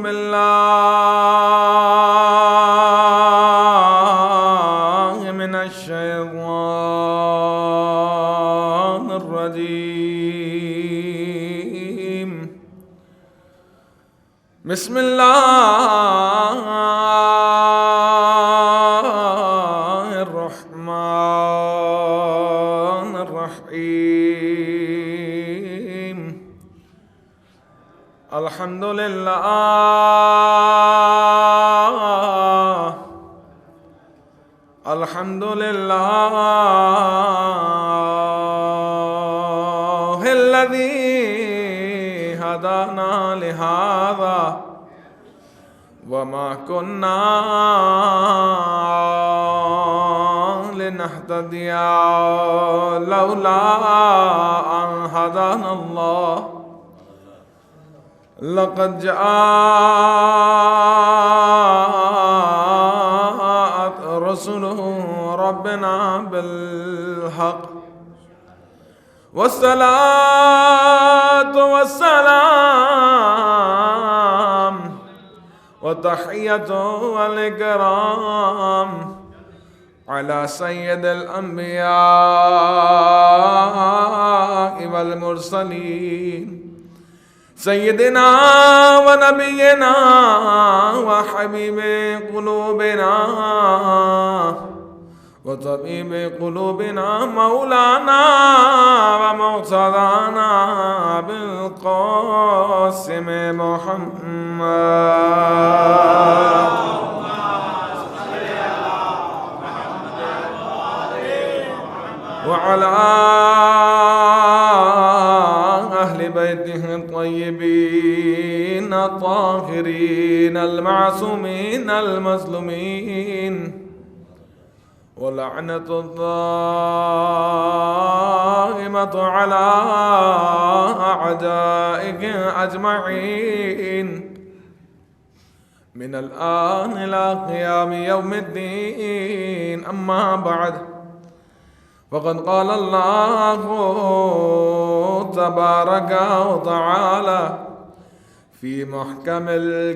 بالله من الشيطان الرجيم. بسم الله الرحمن الرحيم. الحمد لله الحمد لله الذي هدانا لهذا وما كنا لنهتدي لولا أن هدانا الله. لقد جاءت رسل ربنا بالحق والصلاة والسلام والتحية والإكرام على سيد الأنبياء والمرسلين سيدنا ونبينا وحبيب قلوبنا وطبيب قلوبنا مولانا ومرتضانا بالقاسم محمد. وعلى أهل بيته الطيبين الطاهرين المعصومين المظلومين ولعنة الدائمة على أعدائك أجمعين من الآن إلى قيام يوم الدين. أما بعد، فقد قال الله تبارك وتعالى في محكم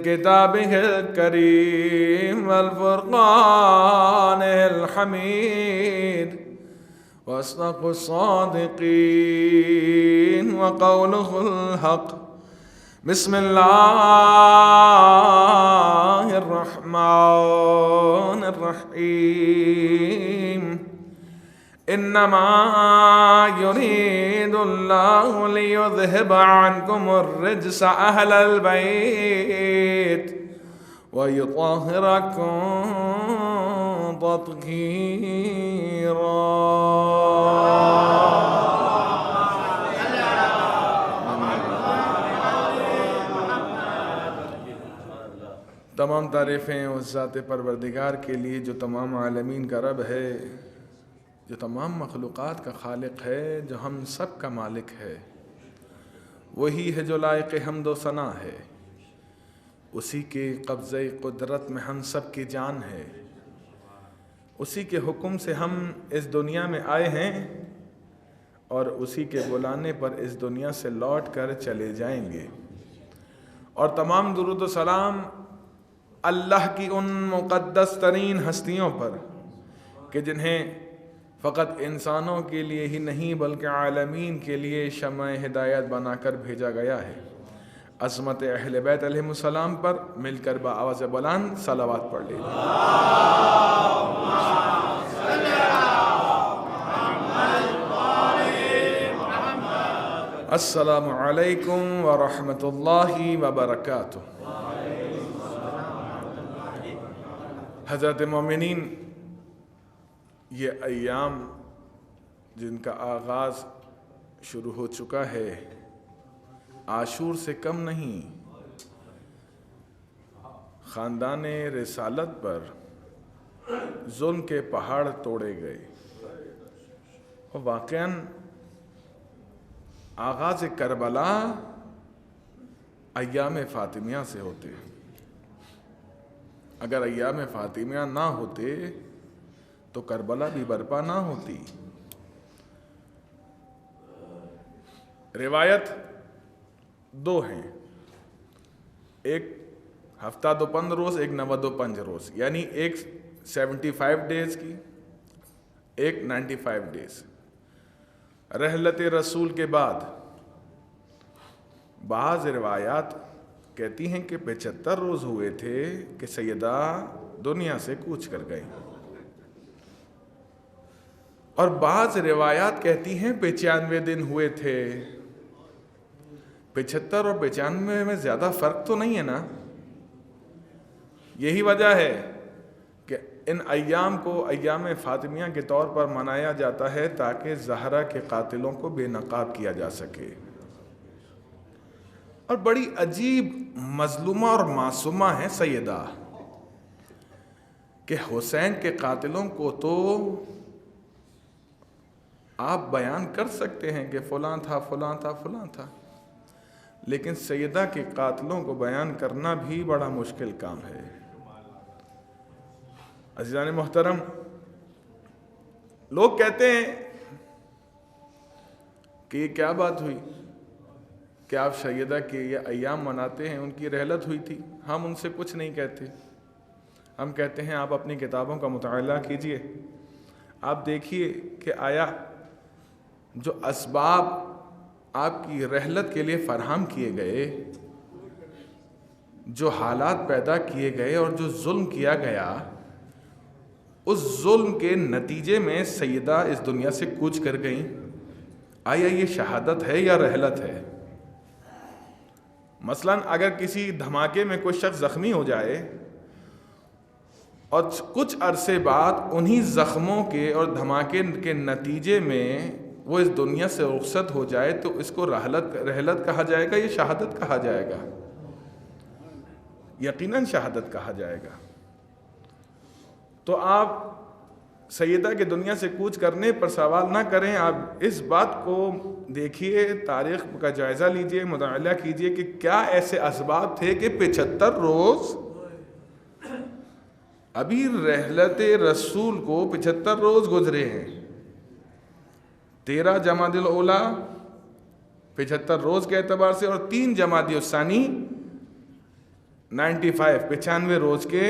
كتابه الكريم والفرقان الحميد وأصدق الصادقين وقوله الحق. بسم الله الرحمن الرحيم. إنما يريد الله ليذهب عنكم الرجس أهل البيت ويطهركم تطهيرا. تمام تعریفیں اس ذات پروردگار کے لیے جو تمام عالمین کا رب ہے، جو تمام مخلوقات کا خالق ہے، جو ہم سب کا مالک ہے. وہی ہے جو لائق حمد و ثنا ہے. اسی کے قبضۂ قدرت میں ہم سب کی جان ہے. اسی کے حکم سے ہم اس دنیا میں آئے ہیں اور اسی کے بلانے پر اس دنیا سے لوٹ کر چلے جائیں گے. اور تمام درود و سلام اللہ کی ان مقدس ترین ہستیوں پر کہ جنہیں فقط انسانوں کے لیے ہی نہیں بلکہ عالمین کے لیے شمع ہدایت بنا کر بھیجا گیا ہے. عظمت اہل بیت علیہ السلام پر مل کر بآواز بلند صلوات پڑھ لیجیے. السلام علیکم ورحمۃ اللہ وبرکاتہ. حضرت مومنین، یہ ایام جن کا آغاز شروع ہو چکا ہے عاشور سے کم نہیں. خاندان رسالت پر ظلم کے پہاڑ توڑے گئے اور واقعاً آغاز کربلا ایام فاطمیہ سے ہوتے. اگر ایام فاطمیہ نہ ہوتے تو کربلا بھی برپا نہ ہوتی. روایت دو ہیں. ایک ہفتہ دو 15 روز، ایک 95 روز، یعنی ایک 75 ڈیز کی، ایک 95 ڈیز۔ رحلت رسول کے بعد بعض روایات کہتی ہیں کہ 75 روز ہوئے تھے کہ سیدہ دنیا سے کوچ کر گئی، اور بعض روایات کہتی ہیں 95 دن ہوئے تھے۔ 75 اور 95 میں زیادہ فرق تو نہیں ہے نا؟ یہی وجہ ہے کہ ان ایام کو ایام فاطمیہ کے طور پر منایا جاتا ہے تاکہ زہرا کے قاتلوں کو بے نقاب کیا جا سکے۔ اور بڑی عجیب مظلومہ اور معصومہ ہے سیدہ کہ حسین کے قاتلوں کو تو آپ بیان کر سکتے ہیں کہ فلاں تھا فلاں تھا فلاں تھا، لیکن سیدہ کے قاتلوں کو بیان کرنا بھی بڑا مشکل کام ہے۔ عزیزان محترم، لوگ کہتے ہیں کہ یہ کیا بات ہوئی کہ آپ سیدہ کے یہ ایام مناتے ہیں، ان کی رحلت ہوئی تھی۔ ہم ان سے کچھ نہیں کہتے، ہم کہتے ہیں آپ اپنی کتابوں کا مطالعہ کیجئے، آپ دیکھیے کہ آیا جو اسباب آپ کی رحلت کے لیے فراہم کیے گئے، جو حالات پیدا کیے گئے اور جو ظلم کیا گیا، اس ظلم کے نتیجے میں سیدہ اس دنیا سے کوچ کر گئیں، آیا یہ شہادت ہے یا رحلت ہے؟ مثلا اگر کسی دھماکے میں کوئی شخص زخمی ہو جائے اور کچھ عرصے بعد انہی زخموں کے اور دھماکے کے نتیجے میں وہ اس دنیا سے رخصت ہو جائے تو اس کو رحلت کہا جائے گا یا شہادت کہا جائے گا؟ یقیناً شہادت کہا جائے گا۔ تو آپ سیدہ کے دنیا سے کوچ کرنے پر سوال نہ کریں، آپ اس بات کو دیکھیے، تاریخ کا جائزہ لیجئے، مطالعہ کیجئے کہ کیا ایسے اسباب تھے کہ 75 روز، ابھی رحلت رسول کو 75 روز گزرے ہیں، 13 جمادی الاولیٰ 75 روز کے اعتبار سے، اور 3 جمادی الثانی 95 روز کے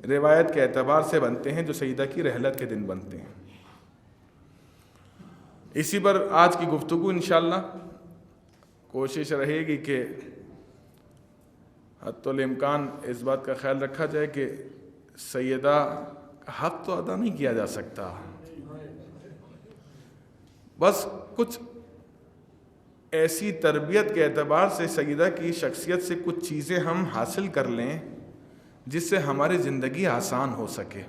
روایت کے اعتبار سے بنتے ہیں، جو سیدہ کی رحلت کے دن بنتے ہیں۔ اسی پر آج کی گفتگو انشاءاللہ کوشش رہے گی کہ حتی الامکان اس بات کا خیال رکھا جائے کہ سیدہ کا حق تو ادا نہیں کیا جا سکتا، بس کچھ ایسی تربیت کے اعتبار سے سیدہ کی شخصیت سے کچھ چیزیں ہم حاصل کر لیں جس سے ہماری زندگی آسان ہو سکے۔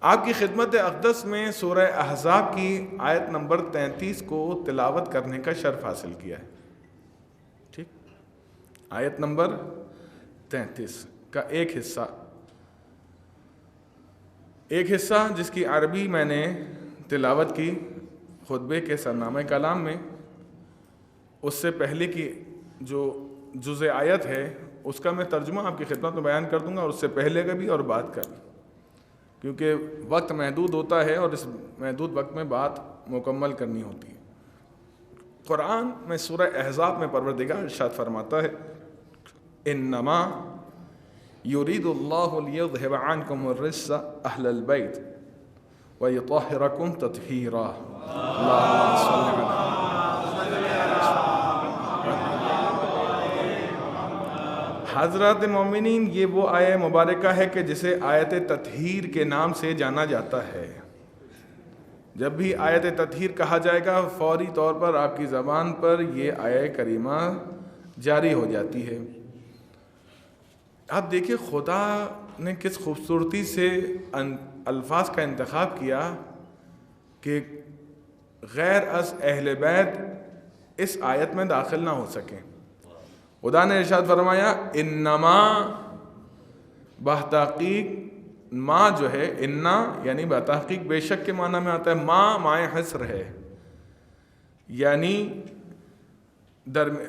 آپ کی خدمت اقدس میں سورہ احزاب کی آیت نمبر 33 کو تلاوت کرنے کا شرف حاصل کیا ہے، ٹھیک؟ آیت نمبر 33 کا ایک حصہ جس کی عربی میں نے تلاوت کی خطبے کے سرنامہ کلام میں، اس سے پہلے کی جو جزء آیت ہے اس کا میں ترجمہ آپ کی خدمت میں بیان کر دوں گا، اور اس سے پہلے کا بھی اور بعد کا بھی، کیونکہ وقت محدود ہوتا ہے اور اس محدود وقت میں بات مکمل کرنی ہوتی ہے۔ قرآن میں سورہ احزاب میں پروردگار ارشاد فرماتا ہے، انما یرید اللہ لیذھب عنکم الرجس اہل البیت ویطہرکم تطہیرا۔ اللہم صل علی حضرات مومنین، یہ وہ آیہ مبارکہ ہے کہ جسے آیت تطہیر کے نام سے جانا جاتا ہے۔ جب بھی آیت تطہیر کہا جائے گا فوری طور پر آپ کی زبان پر یہ آیہ کریمہ جاری ہو جاتی ہے۔ آپ دیکھیں خدا نے کس خوبصورتی سے الفاظ کا انتخاب کیا کہ غیر از اہل بیت اس آیت میں داخل نہ ہو سکیں۔ خدا نے ارشاد فرمایا انما، بتحقیق ما جو ہے انا یعنی بتحقیق بے شک کے معنی میں آتا ہے، ما مائے حصر ہے، یعنی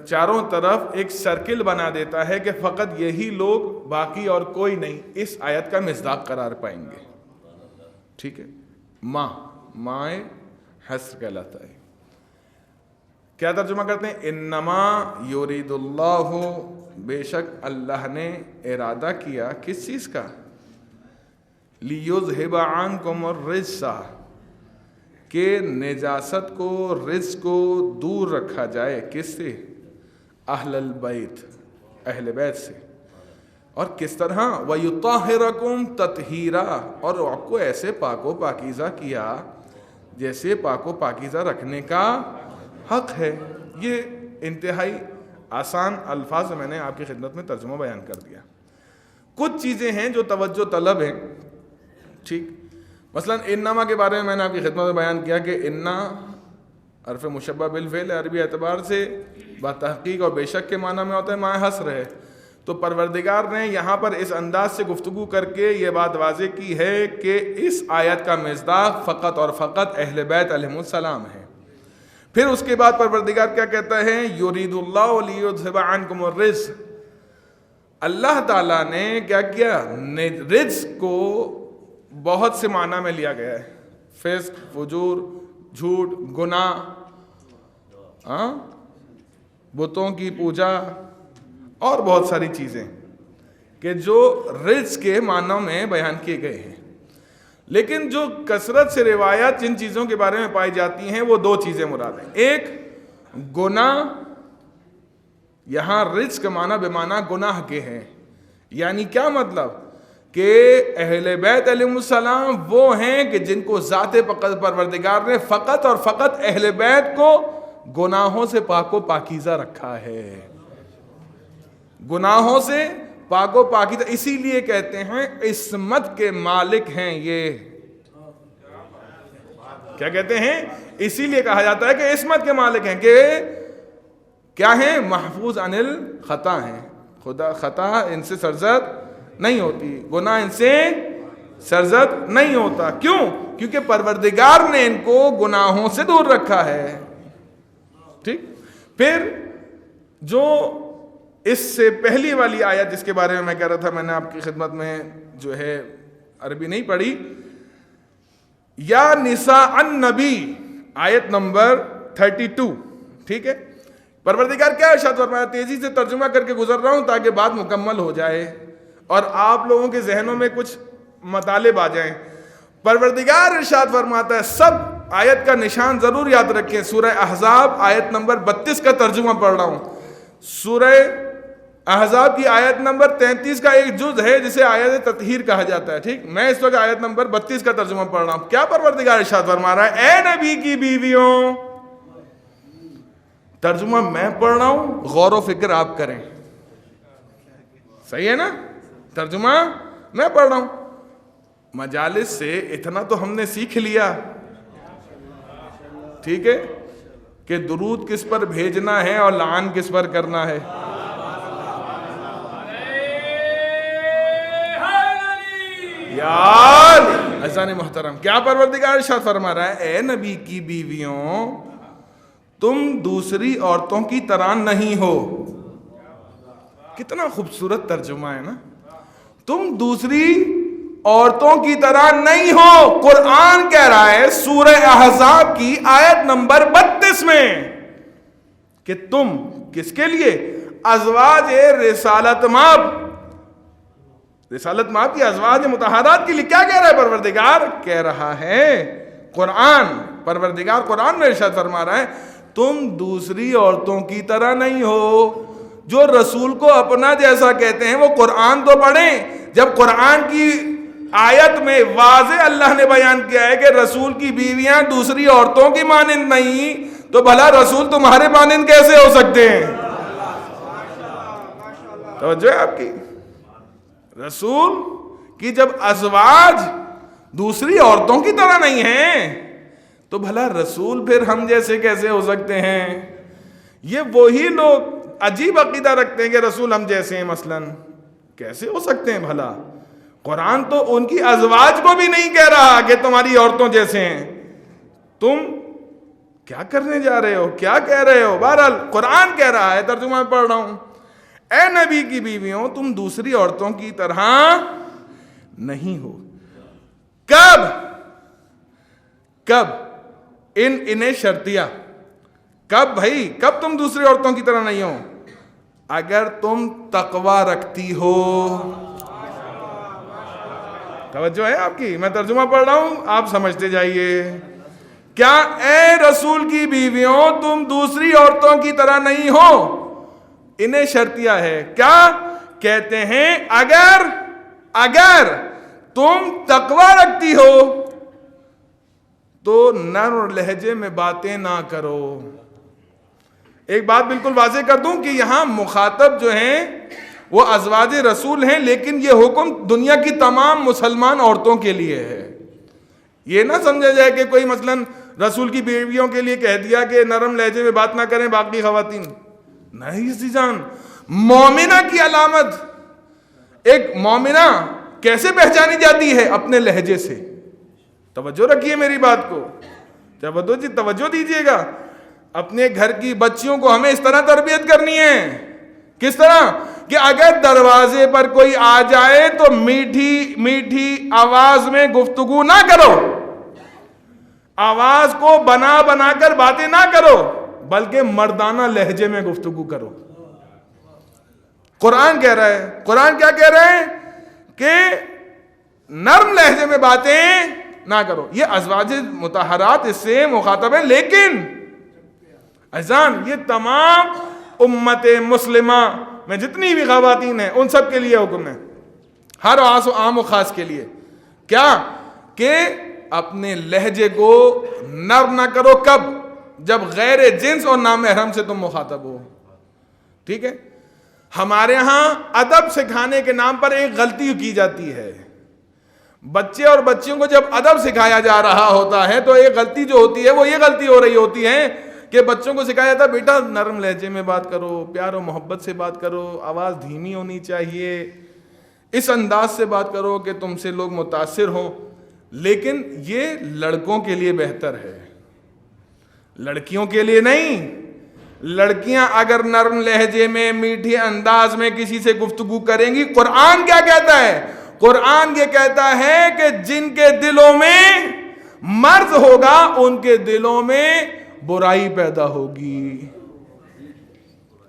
چاروں طرف ایک سرکل بنا دیتا ہے کہ فقط یہی لوگ، باقی اور کوئی نہیں اس آیت کا مصداق قرار پائیں گے، ٹھیک ہے؟ مائے حصر کہلاتا ہے۔ کیا ترجمہ کرتے ہیں؟ انما یرید اللہ بے شک اللہ نے ارادہ کیا کس چیز کا؟ لیذھب عنکم الرجس، کہ نجاست کو، رجس کو دور رکھا جائے، کس سے؟ اہل البیت، اہل بیت سے۔ اور کس طرح؟ وَيُطَهِّرَكُمْ تَطْهِيرًا، اور آپ کو ایسے پاک و پاکیزہ کیا جیسے پاک و پاکیزہ رکھنے کا حق ہے۔ یہ انتہائی آسان الفاظ میں نے آپ کی خدمت میں ترجمہ بیان کر دیا۔ کچھ چیزیں ہیں جو توجہ طلب ہیں، ٹھیک؟ مثلا انما کے بارے میں نے آپ کی خدمت میں بیان کیا کہ انا حرف مشبہ بالفعل عربی اعتبار سے بتحقیق اور بے شک کے معنی میں ہوتا ہے، معنی حصر ہے۔ تو پروردگار نے یہاں پر اس انداز سے گفتگو کر کے یہ بات واضح کی ہے کہ اس آیت کا مصداق فقط اور فقط اہل بیت علیہم السلام ہے۔ پھر اس کے بعد پروردگار کیا کہتا ہے؟ یرید اللہ لیذھب عنکم الرجس، اللہ تعالیٰ نے کیا کیا؟ رجس کو بہت سے معنی میں لیا گیا ہے، فسق، فجور، جھوٹ، گناہ، بتوں کی پوجا اور بہت ساری چیزیں کہ جو رجس کے معنوں میں بیان کیے گئے ہیں۔ لیکن جو کثرت سے روایات جن چیزوں کے بارے میں پائی جاتی ہیں وہ دو چیزیں مراد ہیں۔ ایک گناہ، یہاں رجس کا معنی بمعنی گناہ کے ہیں، یعنی کیا مطلب کہ اہل بیت علیہ السلام وہ ہیں کہ جن کو ذات پروردگار نے فقط اور فقط اہل بیت کو گناہوں سے پاک و پاکیزہ رکھا ہے، گناہوں سے پاک و پاکیزہ، اسی لیے کہتے ہیں عصمت کے مالک ہیں یہ۔ کیا کہتے ہیں؟ اسی لیے کہا جاتا ہے کہ عصمت کے مالک ہیں، کہ کیا ہیں؟ محفوظ عن الخطا ہیں، خدا خطا ان سے سرزد نہیں ہوتی، گناہ ان سے سرزد نہیں ہوتا۔ کیوں؟ کیونکہ پروردگار نے ان کو گناہوں سے دور رکھا ہے، ٹھیک؟ پھر جو اس سے پہلی والی آیت جس کے بارے میں میں کہہ رہا تھا، میں نے آپ کی خدمت میں جو ہے عربی نہیں پڑھی، یا نساء النبی، آیت نمبر 32، ٹھیک ہے؟ پروردگار کیا ارشاد فرمایا؟ تیزی سے ترجمہ کر کے گزر رہا ہوں تاکہ بات مکمل ہو جائے اور آپ لوگوں کے ذہنوں میں کچھ مطالب آ جائیں۔ پروردگار ارشاد فرماتا ہے، سب آیت کا نشان ضرور یاد رکھیں، سورہ احزاب آیت نمبر 32 کا ترجمہ پڑھ رہا ہوں۔ سورہ احزاب کی آیت نمبر 33 کا ایک جز ہے جسے آیت تطہیر کہا جاتا ہے، ٹھیک؟ میں اس وقت آیت نمبر 32 کا ترجمہ پڑھ رہا ہوں۔ کیا پروردگار ارشاد فرما رہا ہے؟ اے نبی کی بیویوں، ترجمہ میں پڑھ رہا ہوں، غور و فکر آپ کریں، صحیح ہے نا؟ ترجمہ میں پڑھ رہا ہوں، مجالس سے اتنا تو ہم نے سیکھ لیا، ٹھیک ہے، کہ درود کس پر بھیجنا ہے اور لعن کس پر کرنا ہے۔ یار عزیزان محترم، کیا پروردگار ارشاد فرما رہا ہے؟ اے نبی کی بیویوں، تم دوسری عورتوں کی طرح نہیں ہو۔ کتنا خوبصورت ترجمہ ہے نا، تم دوسری عورتوں کی طرح نہیں ہو۔ قرآن کہہ رہا ہے سورہ احزاب کی آیت نمبر 32 میں کہ تم کس کے لیے؟ ازواج رسالت ماب، رسالت ماب کی ازواج مطہرات کے لیے۔ کیا کہہ رہا ہے پروردگار؟ کہہ رہا ہے قرآن، پروردگار قرآن میں ارشاد فرما رہا ہے تم دوسری عورتوں کی طرح نہیں ہو۔ جو رسول کو اپنا جیسا کہتے ہیں وہ قرآن تو پڑھیں۔ جب قرآن کی آیت میں واضح اللہ نے بیان کیا ہے کہ رسول کی بیویاں دوسری عورتوں کی مانند نہیں، تو بھلا رسول تمہارے مانند کیسے ہو سکتے ہیں؟ توجہ ہے آپ کی؟ رسول کی جب ازواج دوسری عورتوں کی طرح نہیں ہیں تو بھلا رسول پھر ہم جیسے کیسے ہو سکتے ہیں؟ یہ وہی لوگ عجیب عقیدہ رکھتے ہیں کہ رسول ہم جیسے ہیں، مثلاً کیسے ہو سکتے ہیں بھلا؟ قرآن تو ان کی ازواج کو بھی نہیں کہہ رہا کہ تمہاری عورتوں جیسے ہیں۔ تم کیا کرنے جا رہے ہو؟ کیا کہہ رہے ہو؟ بہرحال قرآن کہہ رہا ہے، ترجمہ میں پڑھ رہا ہوں، اے نبی کی بیویوں تم دوسری عورتوں کی طرح نہیں ہو۔ کب انہیں شرطیہ، کب بھائی، کب تم دوسری عورتوں کی طرح نہیں ہو؟ اگر تم تقوی رکھتی ہو. توجہ ہے آپ کی؟ میں ترجمہ پڑھ رہا ہوں، آپ سمجھتے جائیے. کیا اے رسول کی بیویوں تم دوسری عورتوں کی طرح نہیں ہو؟ انہیں شرطیہ ہے. کیا کہتے ہیں؟ اگر تم تقوی رکھتی ہو تو نرم لہجے میں باتیں نہ کرو. ایک بات بالکل واضح کر دوں کہ یہاں مخاطب جو ہیں وہ ازواج رسول ہیں، لیکن یہ حکم دنیا کی تمام مسلمان عورتوں کے لیے ہے. یہ نہ سمجھا جائے کہ کوئی مثلا رسول کی بیویوں کے لیے کہہ دیا کہ نرم لہجے میں بات نہ کریں باقی خواتین. نہیں عزیز جان، مومنہ کی علامت، ایک مومنہ کیسے پہچانی جاتی ہے؟ اپنے لہجے سے. توجہ رکھیے میری بات کو، توجہ دیجیے گا. اپنے گھر کی بچیوں کو ہمیں اس طرح تربیت کرنی ہے. کس طرح؟ کہ اگر دروازے پر کوئی آ جائے تو میٹھی میٹھی آواز میں گفتگو نہ کرو، آواز کو بنا کر باتیں نہ کرو، بلکہ مردانہ لہجے میں گفتگو کرو. قرآن کہہ رہا ہے، قرآن کیا کہہ رہے ہیں؟ کہ نرم لہجے میں باتیں نہ کرو. یہ ازواج مطہرات اس سے مخاطب ہیں، لیکن اذان یہ تمام امت مسلمہ میں جتنی بھی خواتین ہیں ان سب کے لیے حکم ہے، ہر عام و خاص کے لیے. کیا؟ کہ اپنے لہجے کو نرم نہ کرو. کب؟ جب غیر جنس اور نامحرم سے تم مخاطب ہو. ٹھیک ہے؟ ہمارے ہاں ادب سکھانے کے نام پر ایک غلطی کی جاتی ہے. بچے اور بچیوں کو جب ادب سکھایا جا رہا ہوتا ہے تو ایک غلطی جو ہوتی ہے وہ یہ غلطی ہو رہی ہوتی ہے کہ بچوں کو سکھایا جاتا ہے بیٹا نرم لہجے میں بات کرو، پیار و محبت سے بات کرو، آواز دھیمی ہونی چاہیے، اس انداز سے بات کرو کہ تم سے لوگ متاثر ہوں. لیکن یہ لڑکوں کے لیے بہتر ہے، لڑکیوں کے لیے نہیں. لڑکیاں اگر نرم لہجے میں میٹھے انداز میں کسی سے گفتگو کریں گی، قرآن کیا کہتا ہے؟ قرآن یہ کہتا ہے کہ جن کے دلوں میں مرض ہوگا ان کے دلوں میں برائی پیدا ہوگی.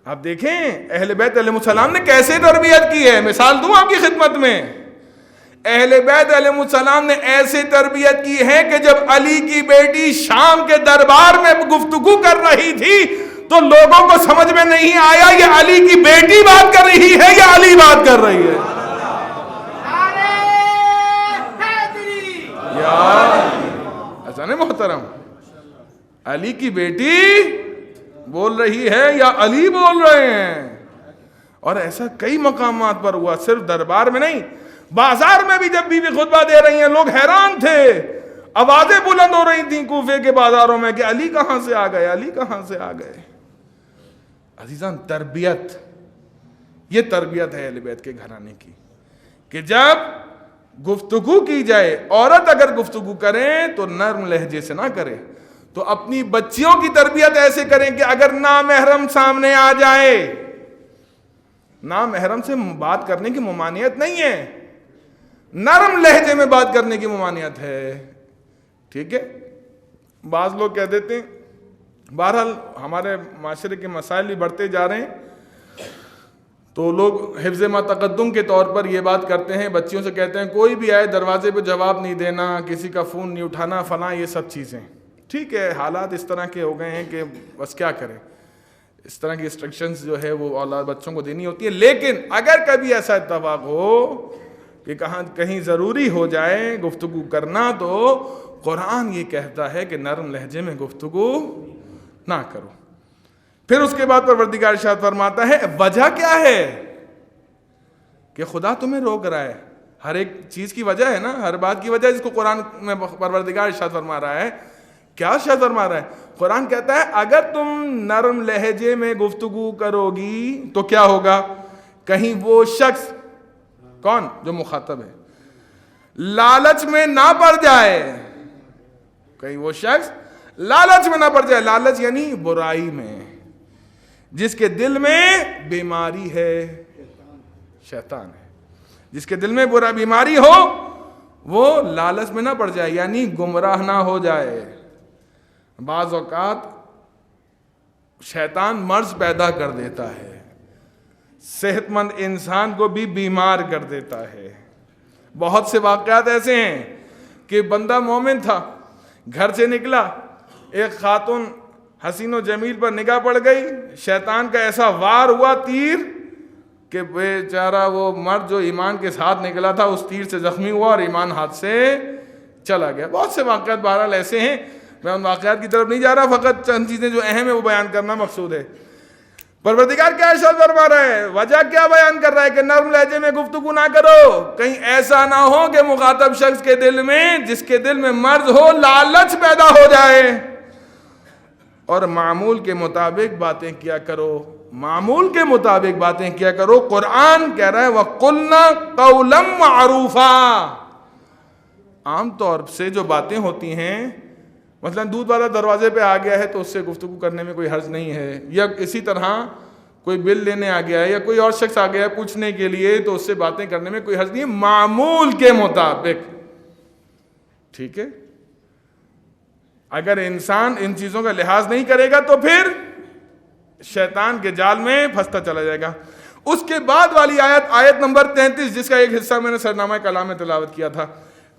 آپ دیکھیں اہل بیت علیہ السلام نے کیسے تربیت کی ہے. مثال دوں آپ کی خدمت میں، اہل بیت علیہ السلام نے ایسے تربیت کی ہے کہ جب علی کی بیٹی شام کے دربار میں گفتگو کر رہی تھی تو لوگوں کو سمجھ میں نہیں آیا یہ علی کی بیٹی بات کر رہی ہے یا علی بات کر رہی ہے. ایسا نہیں محترم، علی کی بیٹی بول رہی ہے یا علی بول رہے ہیں. اور ایسا کئی مقامات پر ہوا، صرف دربار میں نہیں، بازار میں بھی جب بیوی خطبہ دے رہی ہیں لوگ حیران تھے، آوازیں بلند ہو رہی تھیں کوفے کے بازاروں میں کہ علی کہاں سے آ گئے، علی کہاں سے آ گئے. عزیزان تربیت، یہ تربیت ہے اہل بیت کے گھرانے کی کہ جب گفتگو کی جائے، عورت اگر گفتگو کریں تو نرم لہجے سے نہ کرے. تو اپنی بچیوں کی تربیت ایسے کریں کہ اگر نامحرم سامنے آ جائے، نامحرم سے بات کرنے کی ممانعت نہیں ہے، نرم لہجے میں بات کرنے کی ممانعت ہے. ٹھیک ہے؟ بعض لوگ کہہ دیتے ہیں، بہرحال ہمارے معاشرے کے مسائل بھی بڑھتے جا رہے ہیں تو لوگ حفظ ما تقدم کے طور پر یہ بات کرتے ہیں، بچیوں سے کہتے ہیں کوئی بھی آئے دروازے پہ جواب نہیں دینا، کسی کا فون نہیں اٹھانا، فلاں، یہ سب چیزیں. ٹھیک ہے، حالات اس طرح کے ہو گئے ہیں کہ بس کیا کریں، اس طرح کی انسٹرکشنز جو ہے وہ اولاد بچوں کو دینی ہوتی ہے. لیکن اگر کبھی ایسا اتفاق ہو کہ کہیں ضروری ہو جائے گفتگو کرنا تو قرآن یہ کہتا ہے کہ نرم لہجے میں گفتگو نہ کرو. پھر اس کے بعد پروردگار ارشاد فرماتا ہے وجہ کیا ہے کہ خدا تمہیں روک رہا ہے. ہر ایک چیز کی وجہ ہے نا، ہر بات کی وجہ ہے جس کو قرآن میں پروردگار ارشاد فرما رہا ہے. کیا ارشاد فرما رہا ہے؟ قرآن کہتا ہے اگر تم نرم لہجے میں گفتگو کرو گی تو کیا ہوگا؟ کہیں وہ شخص، کون؟ جو مخاطب ہے، لالچ میں نہ پڑ جائے. کہیں وہ شخص لالچ میں نہ پڑ جائے. لالچ یعنی برائی میں، جس کے دل میں بیماری ہے، شیطان ہے، جس کے دل میں برا بیماری ہو وہ لالچ میں نہ پڑ جائے، یعنی گمراہ نہ ہو جائے. بعض اوقات شیطان مرض پیدا کر دیتا ہے. صحت مند انسان کو بھی بیمار کر دیتا ہے۔ بہت سے واقعات ایسے ہیں کہ بندہ مومن تھا، گھر سے نکلا، ایک خاتون حسین و جمیل پر نگاہ پڑ گئی، شیطان کا ایسا وار ہوا تیر کہ بیچارہ وہ مرد جو ایمان کے ساتھ نکلا تھا اس تیر سے زخمی ہوا اور ایمان ہاتھ سے چلا گیا۔ بہت سے واقعات بہرحال ایسے ہیں، میں ان واقعات کی طرف نہیں جا رہا، فقط چند چیزیں جو اہم ہیں وہ بیان کرنا مقصود ہے۔ پروردگار کیا ارشاد فرما رہا ہے، وجہ کیا بیان کر رہا ہے کہ نرم لہجے میں گفتگو نہ کرو، کہیں ایسا نہ ہو کہ مخاطب شخص کے دل میں، جس کے دل میں مرض ہو، لالچ پیدا ہو جائے، اور معمول کے مطابق باتیں کیا کرو، معمول کے مطابق باتیں کیا کرو۔ قرآن کہہ رہا ہے وَقُلْنَا قَوْلًا مَعْرُوفًا۔ عام طور سے جو باتیں ہوتی ہیں، مثلا دودھ والا دروازے پہ آ گیا ہے تو اس سے گفتگو کرنے میں کوئی حرج نہیں ہے، یا اسی طرح کوئی بل لینے آ گیا ہے یا کوئی اور شخص آ گیا ہے پوچھنے کے لیے تو اس سے باتیں کرنے میں کوئی حرج نہیں ہے، معمول کے مطابق، ٹھیک ہے۔ اگر انسان ان چیزوں کا لحاظ نہیں کرے گا تو پھر شیطان کے جال میں پھنستا چلا جائے گا۔ اس کے بعد والی آیت نمبر 33، جس کا ایک حصہ میں نے سرنامہ کلام میں تلاوت کیا تھا،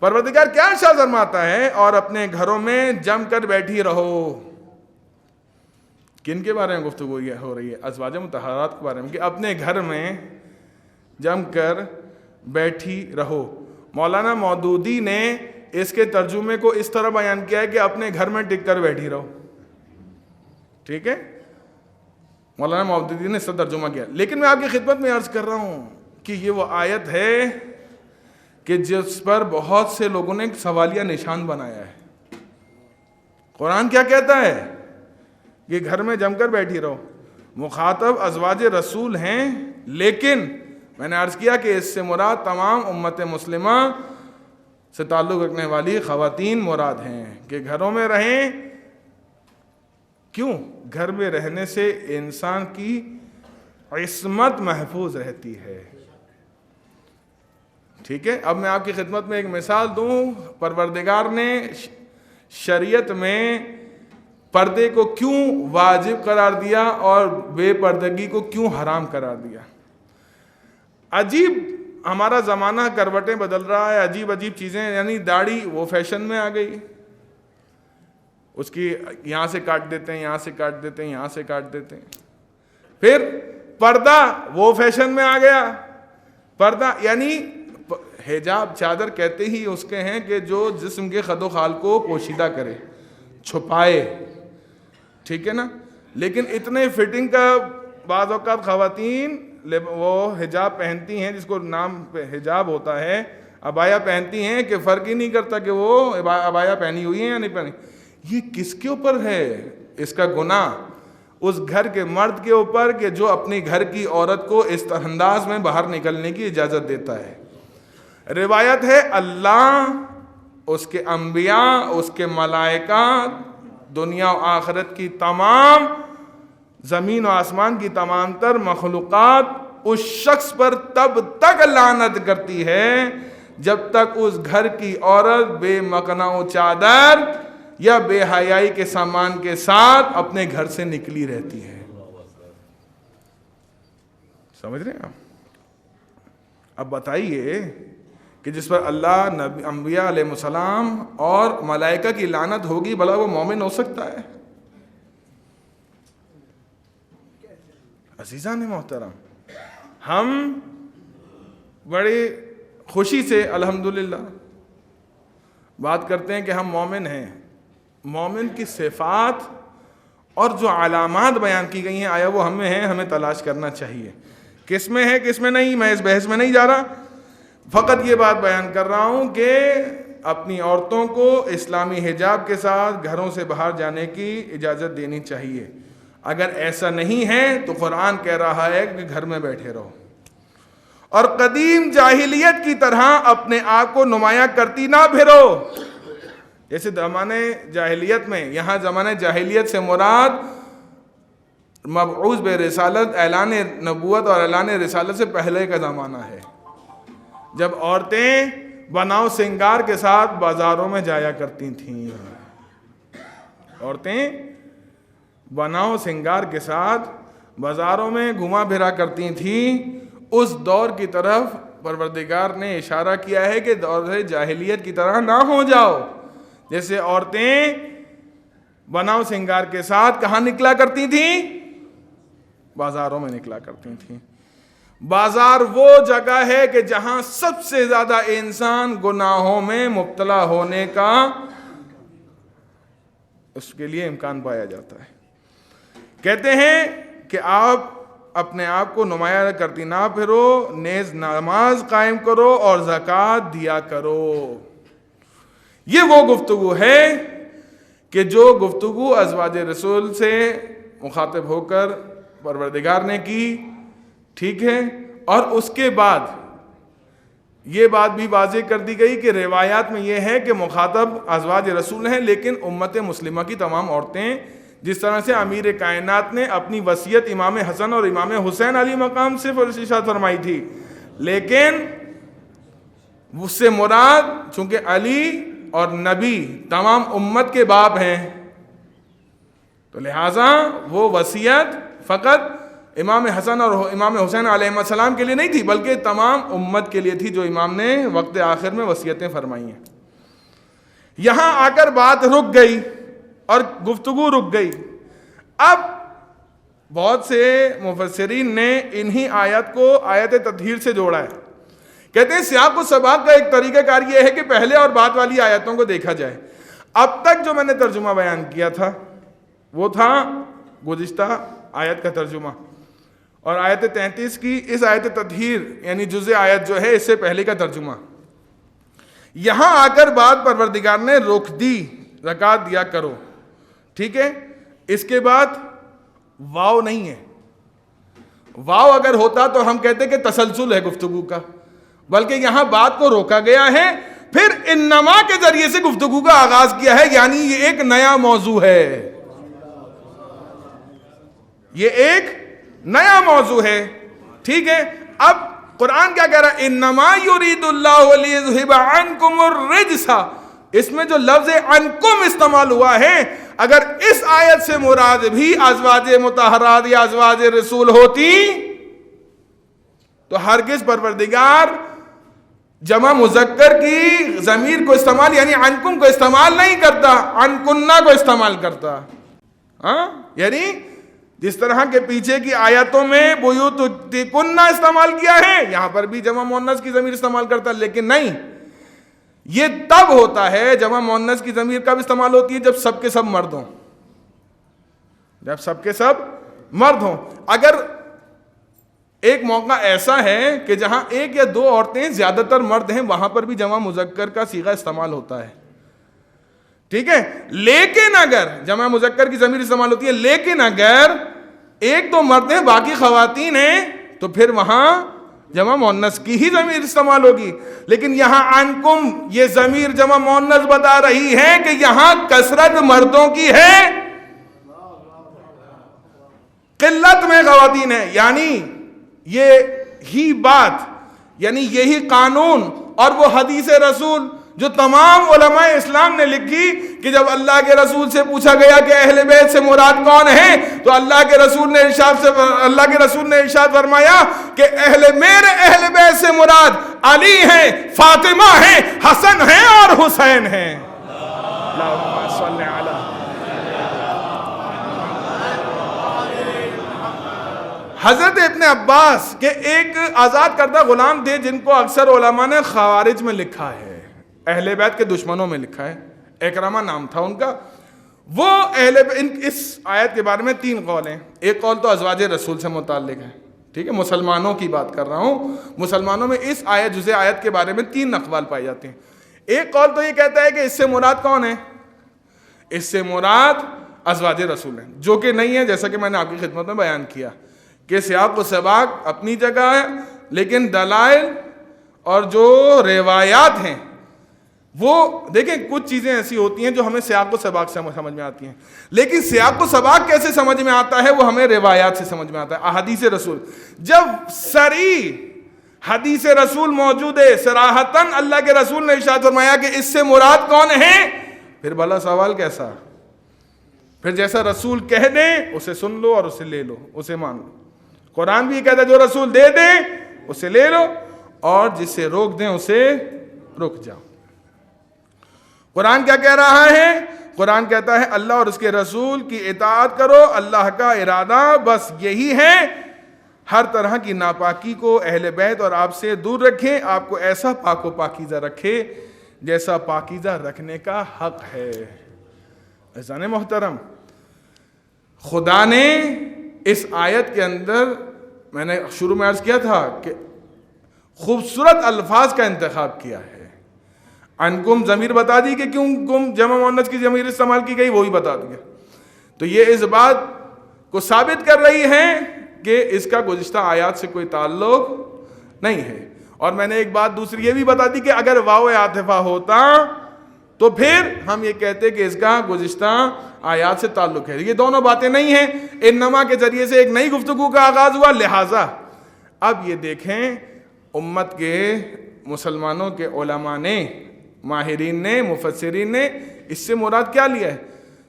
پروردگار کیا ارشاد فرماتا ہے، اور اپنے گھروں میں جم کر بیٹھی رہو۔ کن کے بارے میں گفتگو ہو رہی ہے؟ ازواج مطہرات کے بارے میں، کہ اپنے گھر میں جم کر بیٹھی رہو۔ مولانا مودودی نے اس کے ترجمے کو اس طرح بیان کیا ہے کہ اپنے گھر میں ٹک کر بیٹھی رہو، ٹھیک ہے، مولانا مودودی نے اس طرح ترجمہ کیا۔ لیکن میں آپ کی خدمت میں عرض کر رہا ہوں کہ یہ وہ آیت ہے کہ جس پر بہت سے لوگوں نے سوالیہ نشان بنایا ہے۔ قرآن کیا کہتا ہے کہ گھر میں جم کر بیٹھی رہو، مخاطب ازواج رسول ہیں، لیکن میں نے عرض کیا کہ اس سے مراد تمام امت مسلمہ سے تعلق رکھنے والی خواتین مراد ہیں کہ گھروں میں رہیں۔ کیوں؟ گھر میں رہنے سے انسان کی عصمت محفوظ رہتی ہے، ٹھیک ہے۔ اب میں آپ کی خدمت میں ایک مثال دوں، پروردگار نے شریعت میں پردے کو کیوں واجب قرار دیا اور بے پردگی کو کیوں حرام قرار دیا۔ عجیب ہمارا زمانہ کروٹیں بدل رہا ہے، عجیب عجیب چیزیں، یعنی داڑھی وہ فیشن میں آ گئی، اس کی یہاں سے کاٹ دیتے ہیں، یہاں سے کاٹ دیتے ہیں، یہاں سے کاٹ دیتے ہیں۔ پھر پردہ وہ فیشن میں آ گیا، پردہ یعنی حجاب، چادر کہتے ہی اس کے ہیں کہ جو جسم کے خد و خال کو پوشیدہ کرے، چھپائے، ٹھیک ہے نا۔ لیکن اتنے فٹنگ کا بعض اوقات خواتین وہ حجاب پہنتی ہیں، جس کو نام پہ حجاب ہوتا ہے، عبایا پہنتی ہیں کہ فرق ہی نہیں کرتا کہ وہ عبایا پہنی ہوئی ہیں یا نہیں پہنی۔ یہ کس کے اوپر ہے اس کا گناہ؟ اس گھر کے مرد کے اوپر کہ جو اپنی گھر کی عورت کو اس انداز میں باہر نکلنے کی اجازت دیتا ہے۔ روایت ہے اللہ، اس کے انبیاء، اس کے ملائکہ، دنیا و آخرت کی تمام، زمین و آسمان کی تمام تر مخلوقات اس شخص پر تب تک لعنت کرتی ہے جب تک اس گھر کی عورت بے مکنہ و چادر یا بے حیائی کے سامان کے ساتھ اپنے گھر سے نکلی رہتی ہے۔ سمجھ رہے ہیں آپ؟ اب بتائیے کہ جس پر اللہ، نبی، انبیاء علیہ السلام اور ملائکہ کی لعنت ہوگی، بھلا وہ مومن ہو سکتا ہے؟ عزیزان محترم، ہم بڑی خوشی سے الحمدللہ بات کرتے ہیں کہ ہم مومن ہیں۔ مومن کی صفات اور جو علامات بیان کی گئی ہیں، آیا وہ ہم میں ہیں؟ ہمیں تلاش کرنا چاہیے کس میں ہے کس میں نہیں۔ میں اس بحث میں نہیں جا رہا، فقط یہ بات بیان کر رہا ہوں کہ اپنی عورتوں کو اسلامی حجاب کے ساتھ گھروں سے باہر جانے کی اجازت دینی چاہیے۔ اگر ایسا نہیں ہے تو قرآن کہہ رہا ہے کہ گھر میں بیٹھے رہو، اور قدیم جاہلیت کی طرح اپنے آپ کو نمایاں کرتی نہ پھرو۔ جیسے زمانے جاہلیت میں، یہاں زمانے جاہلیت سے مراد مبعوث بے رسالت، اعلان نبوت اور اعلان رسالت سے پہلے کا زمانہ ہے، جب عورتیں بناؤ سنگار کے ساتھ بازاروں میں جایا کرتی تھیں۔ عورتیں بناؤ سنگار کے ساتھ بازاروں میں گھما پھرا کرتی تھیں، اس دور کی طرف پروردگار نے اشارہ کیا ہے کہ دور جاہلیت کی طرح نہ ہو جاؤ. جیسے عورتیں بناؤ سنگار کے ساتھ کہاں نکلا کرتی تھیں؟ بازاروں میں نکلا کرتی تھیں. بازار وہ جگہ ہے کہ جہاں سب سے زیادہ انسان گناہوں میں مبتلا ہونے کا اس کے لیے امکان پایا جاتا ہے. کہتے ہیں کہ آپ اپنے آپ کو نمایاں کرتی نہ پھرو، نیز نماز قائم کرو اور زکوٰۃ دیا کرو. یہ وہ گفتگو ہے کہ جو گفتگو ازواج رسول سے مخاطب ہو کر پروردگار نے کی، ٹھیک ہے. اور اس کے بعد یہ بات بھی واضح کر دی گئی کہ روایات میں یہ ہے کہ مخاطب ازواج رسول ہیں، لیکن امت مسلمہ کی تمام عورتیں، جس طرح سے امیر کائنات نے اپنی وصیت امام حسن اور امام حسین علی مقام سے ارشاد فرمائی تھی، لیکن اس سے مراد چونکہ علی اور نبی تمام امت کے باپ ہیں، تو لہٰذا وہ وصیت فقط امام حسن اور امام حسین علیہ السلام کے لیے نہیں تھی، بلکہ تمام امت کے لیے تھی جو امام نے وقت آخر میں وصیتیں فرمائی ہیں. یہاں آ کر بات رک گئی اور گفتگو رک گئی. اب بہت سے مفسرین نے انہی آیت کو آیت تطہیر سے جوڑا ہے. کہتے ہیں سیاق و سباق کا ایک طریقہ کار یہ ہے کہ پہلے اور بعد والی آیتوں کو دیکھا جائے. اب تک جو میں نے ترجمہ بیان کیا تھا وہ تھا گزشتہ آیت کا ترجمہ، اور آیت 33 کی اس آیت تطہیر یعنی جزء آیت جو ہے اس سے پہلے کا ترجمہ. یہاں آ کر بات پروردگار نے روک دی، زکوٰۃ دیا کرو، ٹھیک ہے. اس کے بعد واو نہیں ہے. واو اگر ہوتا تو ہم کہتے کہ تسلسل ہے گفتگو کا، بلکہ یہاں بات کو روکا گیا ہے، پھر انما کے ذریعے سے گفتگو کا آغاز کیا ہے، یعنی یہ ایک نیا موضوع ہے. یہ ایک نیا موضوع ہے، ٹھیک ہے. اب قرآن کیا کہہ رہا ہے؟ انما یرید اللہ لیذھب عنکم الرجس. اس میں جو لفظ عنکم استعمال ہوا ہے، اگر اس آیت سے مراد بھی ازواج مطہرات یا ازواج رسول ہوتی تو ہرگز پروردگار جمع مذکر کی ضمیر کو استعمال یعنی عنکم کو استعمال نہیں کرتا، عنکنہ کو استعمال کرتا. یعنی جس طرح کے پیچھے کی آیتوں میں بیوتکن استعمال کیا ہے، یہاں پر بھی جمع مؤنث کی ضمیر استعمال کرتا، لیکن نہیں، یہ تب ہوتا ہے جمع مؤنث کی ضمیر کب استعمال ہوتی ہے؟ جب سب کے سب مرد ہوں. جب سب کے سب مرد ہوں. اگر ایک موقع ایسا ہے کہ جہاں ایک یا دو عورتیں زیادہ تر مرد ہیں، وہاں پر بھی جمع مذکر کا صیغہ استعمال ہوتا ہے، ٹھیک ہے. لیکن اگر جمع مذکر کی ضمیر استعمال ہوتی ہے، لیکن اگر ایک دو مرد ہیں باقی خواتین ہیں، تو پھر وہاں جمع مؤنث کی ہی ضمیر استعمال ہوگی. لیکن یہاں عنکم یہ ضمیر جمع مؤنث بتا رہی ہے کہ یہاں کثرت مردوں کی ہے، قلت میں خواتین ہیں. یعنی یہی بات، یعنی یہی قانون اور وہ حدیث رسول جو تمام علماء اسلام نے لکھی کہ جب اللہ کے رسول سے پوچھا گیا کہ اہل بیت سے مراد کون ہیں، تو اللہ کے رسول نے ارشاد فرمایا کہ میرے اہل بیت سے مراد علی ہیں، فاطمہ ہیں، حسن ہیں اور حسین ہیں. اللہم صل علی حضرت ابن عباس کے ایک آزاد کردہ غلام تھے جن کو اکثر علماء نے خوارج میں لکھا ہے، اہل بیت کے دشمنوں میں لکھا ہے. اکرامہ نام تھا ان کا. وہ اس آیت کے بارے میں 3 قول ہیں. ایک قول تو ازواج رسول سے متعلق ہے، ٹھیک ہے، مسلمانوں کی بات کر رہا ہوں. مسلمانوں میں اس جزء آیت کے بارے میں 3 اقوال پائے جاتے ہیں. ایک قول تو یہ کہتا ہے کہ اس سے مراد کون ہے؟ اس سے مراد ازواج رسول ہیں، جو کہ نہیں ہے، جیسا کہ میں نے آپ کی خدمت میں بیان کیا کہ سیاق و سباق اپنی جگہ ہے، لیکن دلائل اور جو روایات ہیں وہ دیکھیں، کچھ چیزیں ایسی ہوتی ہیں جو ہمیں سیاق و سباق سے سمجھ میں آتی ہیں، لیکن سیاق و سباق کیسے سمجھ میں آتا ہے وہ ہمیں روایات سے سمجھ میں آتا ہے. احادیث رسول جب صریح حدیث رسول موجود ہے، صراحتاً اللہ کے رسول نے ارشاد فرمایا کہ اس سے مراد کون ہے، پھر بھلا سوال کیسا؟ پھر جیسا رسول کہہ دیں اسے سن لو اور اسے لے لو، اسے مان لو۔ قرآن بھی یہ کہتا ہے جو رسول دے دیں اسے لے لو اور جسے روک دیں اسے رک جاؤ۔ قرآن کیا کہہ رہا ہے؟ قرآن کہتا ہے اللہ اور اس کے رسول کی اطاعت کرو، اللہ کا ارادہ بس یہی ہے، ہر طرح کی ناپاکی کو اہل بیت اور آپ سے دور رکھے، آپ کو ایسا پاک و پاکیزہ رکھے جیسا پاکیزہ رکھنے کا حق ہے۔ عزیزان محترم، خدا نے اس آیت کے اندر، میں نے شروع میں عرض کیا تھا کہ خوبصورت الفاظ کا انتخاب کیا ہے۔ انکم ضمیر بتا دی کہ کیوں کم جمع مؤنث کی ضمیر استعمال کی گئی، وہی بتا دیا۔ تو یہ اس بات کو ثابت کر رہی ہے کہ اس کا گزشتہ آیات سے کوئی تعلق نہیں ہے۔ اور میں نے ایک بات دوسری یہ بھی بتا دی کہ اگر واو عاطفہ ہوتا تو پھر ہم یہ کہتے کہ اس کا گزشتہ آیات سے تعلق ہے۔ یہ دونوں باتیں نہیں ہیں، انما کے ذریعے سے ایک نئی گفتگو کا آغاز ہوا، لہٰذا اب یہ دیکھیں امت کے مسلمانوں کے علماء نے، ماہرین نے، مفسرین نے اس سے مراد کیا لیا ہے؟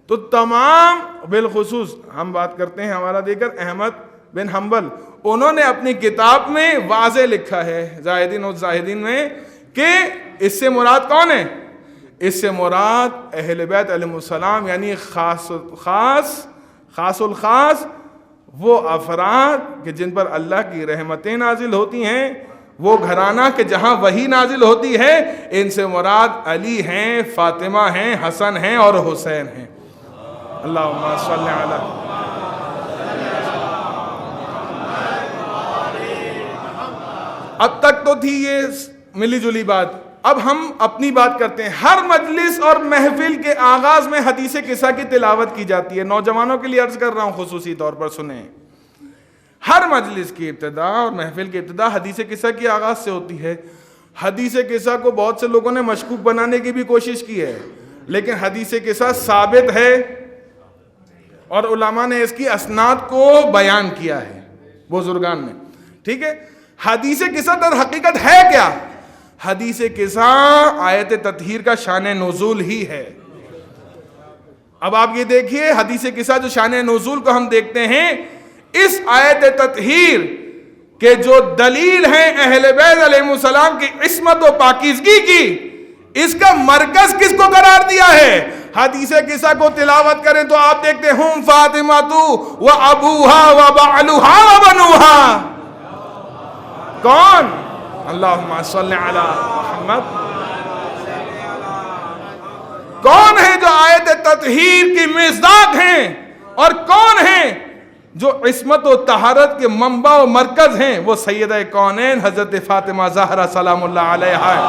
تو تمام، بالخصوص ہم بات کرتے ہیں حوالہ دے کر احمد بن حنبل، انہوں نے اپنی کتاب میں واضح لکھا ہے زاہدین و زاہدین میں کہ اس سے مراد کون ہے؟ اس سے مراد اہل بیت علیہ السلام، یعنی خاص الخاص وہ افراد کہ جن پر اللہ کی رحمتیں نازل ہوتی ہیں، وہ گھرانہ کہ جہاں وحی نازل ہوتی ہے، ان سے مراد علی ہیں، فاطمہ ہیں، حسن ہیں اور حسین ہیں۔ اللہم صلی علی۔ اب تک تو تھی یہ ملی جلی بات، اب ہم اپنی بات کرتے ہیں۔ ہر مجلس اور محفل کے آغاز میں حدیث قصہ کی تلاوت کی جاتی ہے۔ نوجوانوں کے لیے عرض کر رہا ہوں، خصوصی طور پر سنیں، ہر مجلس کی ابتدا اور محفل کی ابتدا حدیث قصہ کی آغاز سے ہوتی ہے۔ حدیث قصہ کو بہت سے لوگوں نے مشکوک بنانے کی بھی کوشش کی ہے، لیکن حدیث قصہ ثابت ہے اور علماء نے اس کی اسناد کو بیان کیا ہے، بزرگان نے، ٹھیک ہے۔ حدیث قصہ در حقیقت ہے کیا؟ حدیث قصہ آیت تطہیر کا شان نزول ہی ہے۔ اب آپ یہ دیکھیے، حدیث قصہ جو شان نزول کو ہم دیکھتے ہیں، اس آیت تطہیر کے جو دلیل ہیں اہل بیت علیہ السلام کی عصمت و پاکیزگی کی، اس کا مرکز کس کو قرار دیا ہے؟ حدیث قصہ کو تلاوت کریں تو آپ دیکھتے ہیں ہم فاطمہ و ابوہا و بعلوہا و بنوہا۔ کون؟ اللہم صلی علی محمد۔ کون ہے جو آیت تطہیر کی مصداق ہیں اور کون ہیں جو عصمت و طہارت کے منبع و مرکز ہیں؟ وہ سیدہ کونین حضرت فاطمہ زہرا سلام اللہ علیہا ہے۔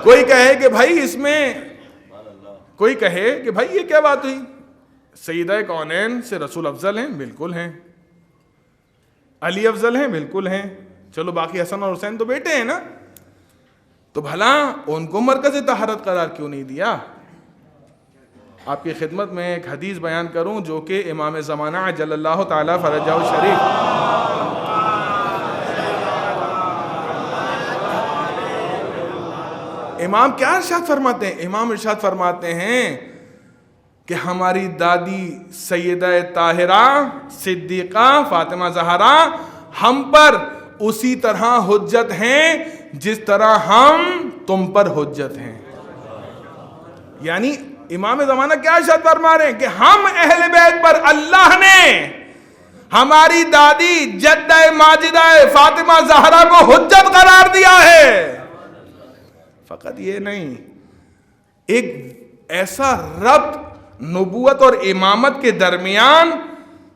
کوئی کہے کہ بھائی اس میں، کوئی کہے کہ بھائی یہ کیا بات ہوئی؟ سیدہ کونین سے رسول افضل ہیں، بالکل ہیں۔ علی افضل ہیں، بالکل ہیں۔ چلو باقی حسن اور حسین تو بیٹے ہیں نا، تو بھلا ان کو مرکز طہارت قرار کیوں نہیں دیا؟ آپ کی خدمت میں ایک حدیث بیان کروں جو کہ امام زمانہ جل اللہ تعالی فرجہ الشریف، امام کیا ارشاد فرماتے ہیں؟ امام ارشاد فرماتے ہیں کہ ہماری دادی سیدہ طاہرہ صدیقہ فاطمہ زہرا ہم پر اسی طرح حجت ہیں جس طرح ہم تم پر حجت ہیں۔ یعنی امام زمانہ کیا ارشاد فرما رہے ہیں کہ ہم اہل بیت پر اللہ نے ہماری دادی جدہ ماجدہ فاطمہ زہرا کو حجت قرار دیا ہے۔ فقط یہ نہیں، ایک ایسا ربط نبوت اور امامت کے درمیان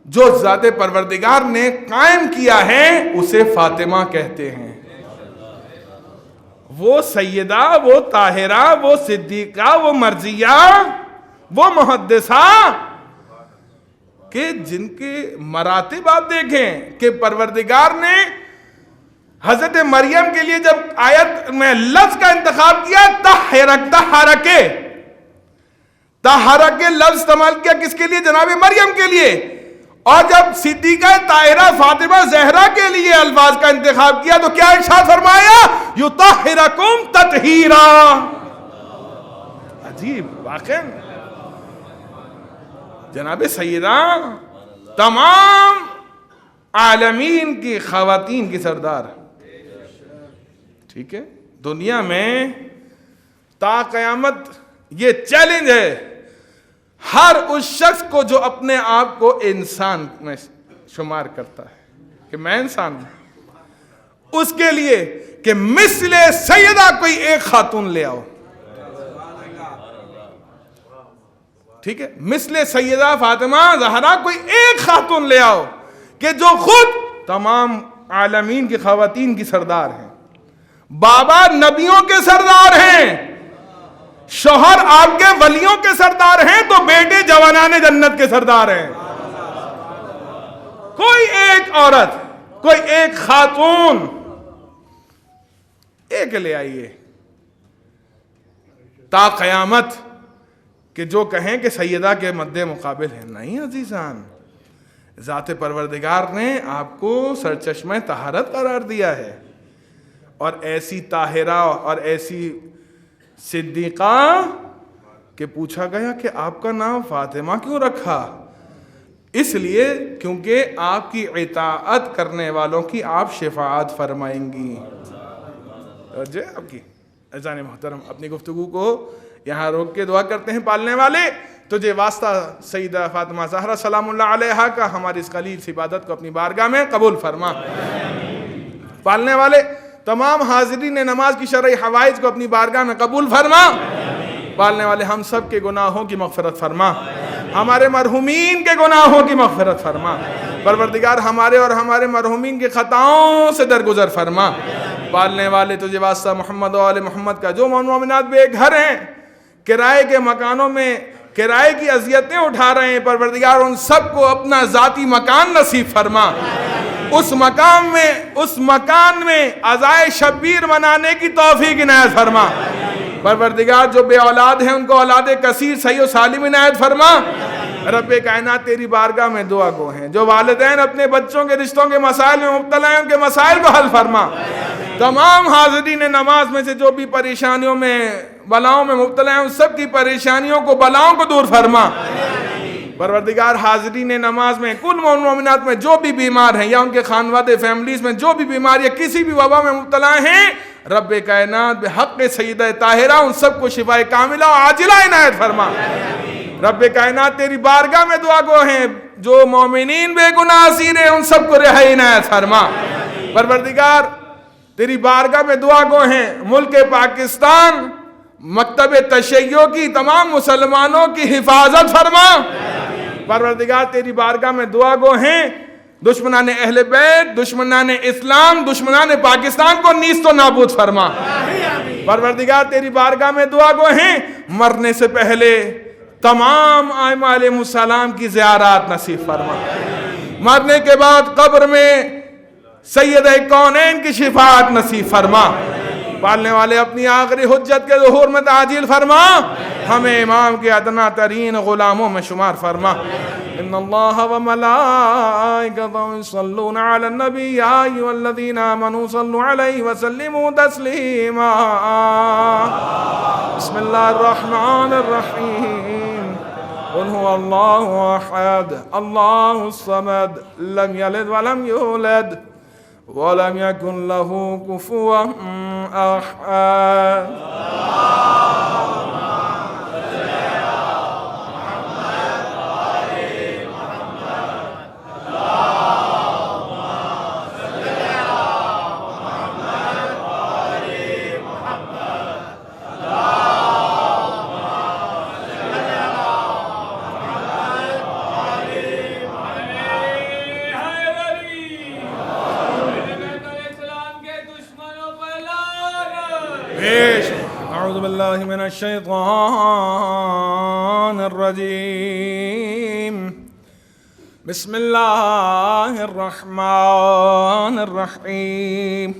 جو ذات پروردگار نے قائم کیا ہے اسے فاطمہ کہتے ہیں۔ وہ سیدہ، وہ طاہرہ، وہ صدیقہ، وہ مرضیہ، وہ محدثہ کہ جن کے مراتب آپ دیکھیں کہ پروردگار نے حضرت مریم کے لیے جب آیت میں لفظ کا انتخاب کیا، طہرکے لفظ استعمال کیا کس کے لیے؟ جناب مریم کے لیے۔ اور جب صدیقہ طاہرہ فاطمہ زہرا کے لیے الفاظ کا انتخاب کیا تو کیا ارشاد فرمایا؟ یطہرکم تطہیرا. عجیب واقعا جناب سیدہ تمام عالمین کی خواتین کی سردار. ٹھیک ہے، دنیا میں تا قیامت یہ چیلنج ہے ہر اس شخص کو جو اپنے آپ کو انسان میں شمار کرتا ہے کہ میں انسان ہوں، اس کے لیے کہ مثل سیدہ کوئی ایک خاتون لے آؤ. ٹھیک ہے، مثل سیدہ فاطمہ زہرا کوئی ایک خاتون لے آؤ کہ جو خود تمام عالمین کی خواتین کی سردار ہیں، بابا نبیوں کے سردار ہیں، شوہر آپ کے ولیوں کے سردار ہیں، تو بیٹے جوانان جنت کے سردار ہیں. کوئی ایک عورت، کوئی ایک خاتون ایک لے آئیے تا قیامت کہ جو کہیں کہ سیدہ کے مد مقابل ہے. نہیں عزیزان، ذات پروردگار نے آپ کو سرچشمہ طہارت قرار دیا ہے، اور ایسی طاہرہ اور ایسی صدیقہ کہ پوچھا گیا کہ آپ کا نام فاطمہ کیوں رکھا؟ اس لیے کیونکہ آپ کی اطاعت کرنے والوں کی آپ شفاعت فرمائیں گی. جو آپ کی عزیزان محترم، اپنی گفتگو کو یہاں روک کے دعا کرتے ہیں. پالنے والے تجھے واسطہ سیدہ فاطمہ زہرا سلام اللہ علیہا کا ہماری اس قلیل سی عبادت کو اپنی بارگاہ میں قبول فرما. پالنے والے تمام حاضرین نماز کی شرعی حوائج کو اپنی بارگاہ میں قبول فرما. پالنے والے ہم سب کے گناہوں کی مغفرت فرما، ہمارے مرحومین کے گناہوں کی مغفرت فرما. پروردگار ہمارے اور ہمارے مرحومین کی خطاؤں سے درگزر فرما. پالنے والے تجھے واسطہ محمد و آل محمد کا جو مومنات بے گھر ہیں، کرائے کے مکانوں میں کرائے کی اذیتیں اٹھا رہے ہیں، پروردگار ان سب کو اپنا ذاتی مکان نصیب فرما. اس مکان میں عزائے شبیر منانے کی توفیق عنایت فرما. پروردگار جو بے اولاد ہیں ان کو اولاد کثیر صحیح و سالم عنایت فرما. رب کائنات تیری بارگاہ میں دعا گو ہیں جو والدین اپنے بچوں کے رشتوں کے مسائل میں مبتلا ہیں، ان کے مسائل کو حل فرما. تمام حاضرین نماز میں سے جو بھی پریشانیوں میں بلاؤں میں مبتلا ہیں، ان سب کی پریشانیوں کو بلاؤں کو دور فرما. پروردگار حاضرین نماز میں کل مومنات میں جو بھی بیمار ہیں یا ان کے خانوادے فیملیز میں جو بھی بیمار یا کسی بھی وبا میں مبتلا ہیں، رب کائنات بحق سیدہ طاہرہ ان سب کو شفائے کاملہ و عاجلہ عنایت فرما. رب کائنات تیری بارگاہ میں دعا گو ہیں جو مومنین بے گناہ اسیر ہیں، ان سب کو رہائی عنایت فرما. پروردگار تیری بارگاہ میں دعا گو ہیں ملک پاکستان مکتب تشیع کی تمام مسلمانوں کی حفاظت فرما. پروردگار تیری بارگاہ میں دعا گو ہیں دشمنان اہل بیت، دشمنان اسلام، دشمنان پاکستان کو نیست و نابود فرما. پروردگار تیری بارگاہ میں دعا گو ہیں مرنے سے پہلے تمام ائمہ علیہ السلام کی زیارات نصیب فرما. مرنے کے بعد قبر میں سید کونین کی شفاعت نصیب فرما. پالنے والے اپنی آخری حجت کے ظہور میں تعجیل فرما، ہمیں امام کے ادنا ترین غلاموں میں شمار فرما. ان اللہ و ملائکتہ یصلون علی النبی یا ایھا الذین آمنوا صلوا علیہ وسلموا تسلیما. بسم اللہ الرحمن الرحیم. قل هو اللہ احد اللہ الصمد لم یلد ولم یولد وَلَمْ يَكُنْ لَهُ كُفُوًا أَحَدٌ. اعوذ باللہ من الشیطان الرجیم. بسم اللہ الرحمن الرحیم.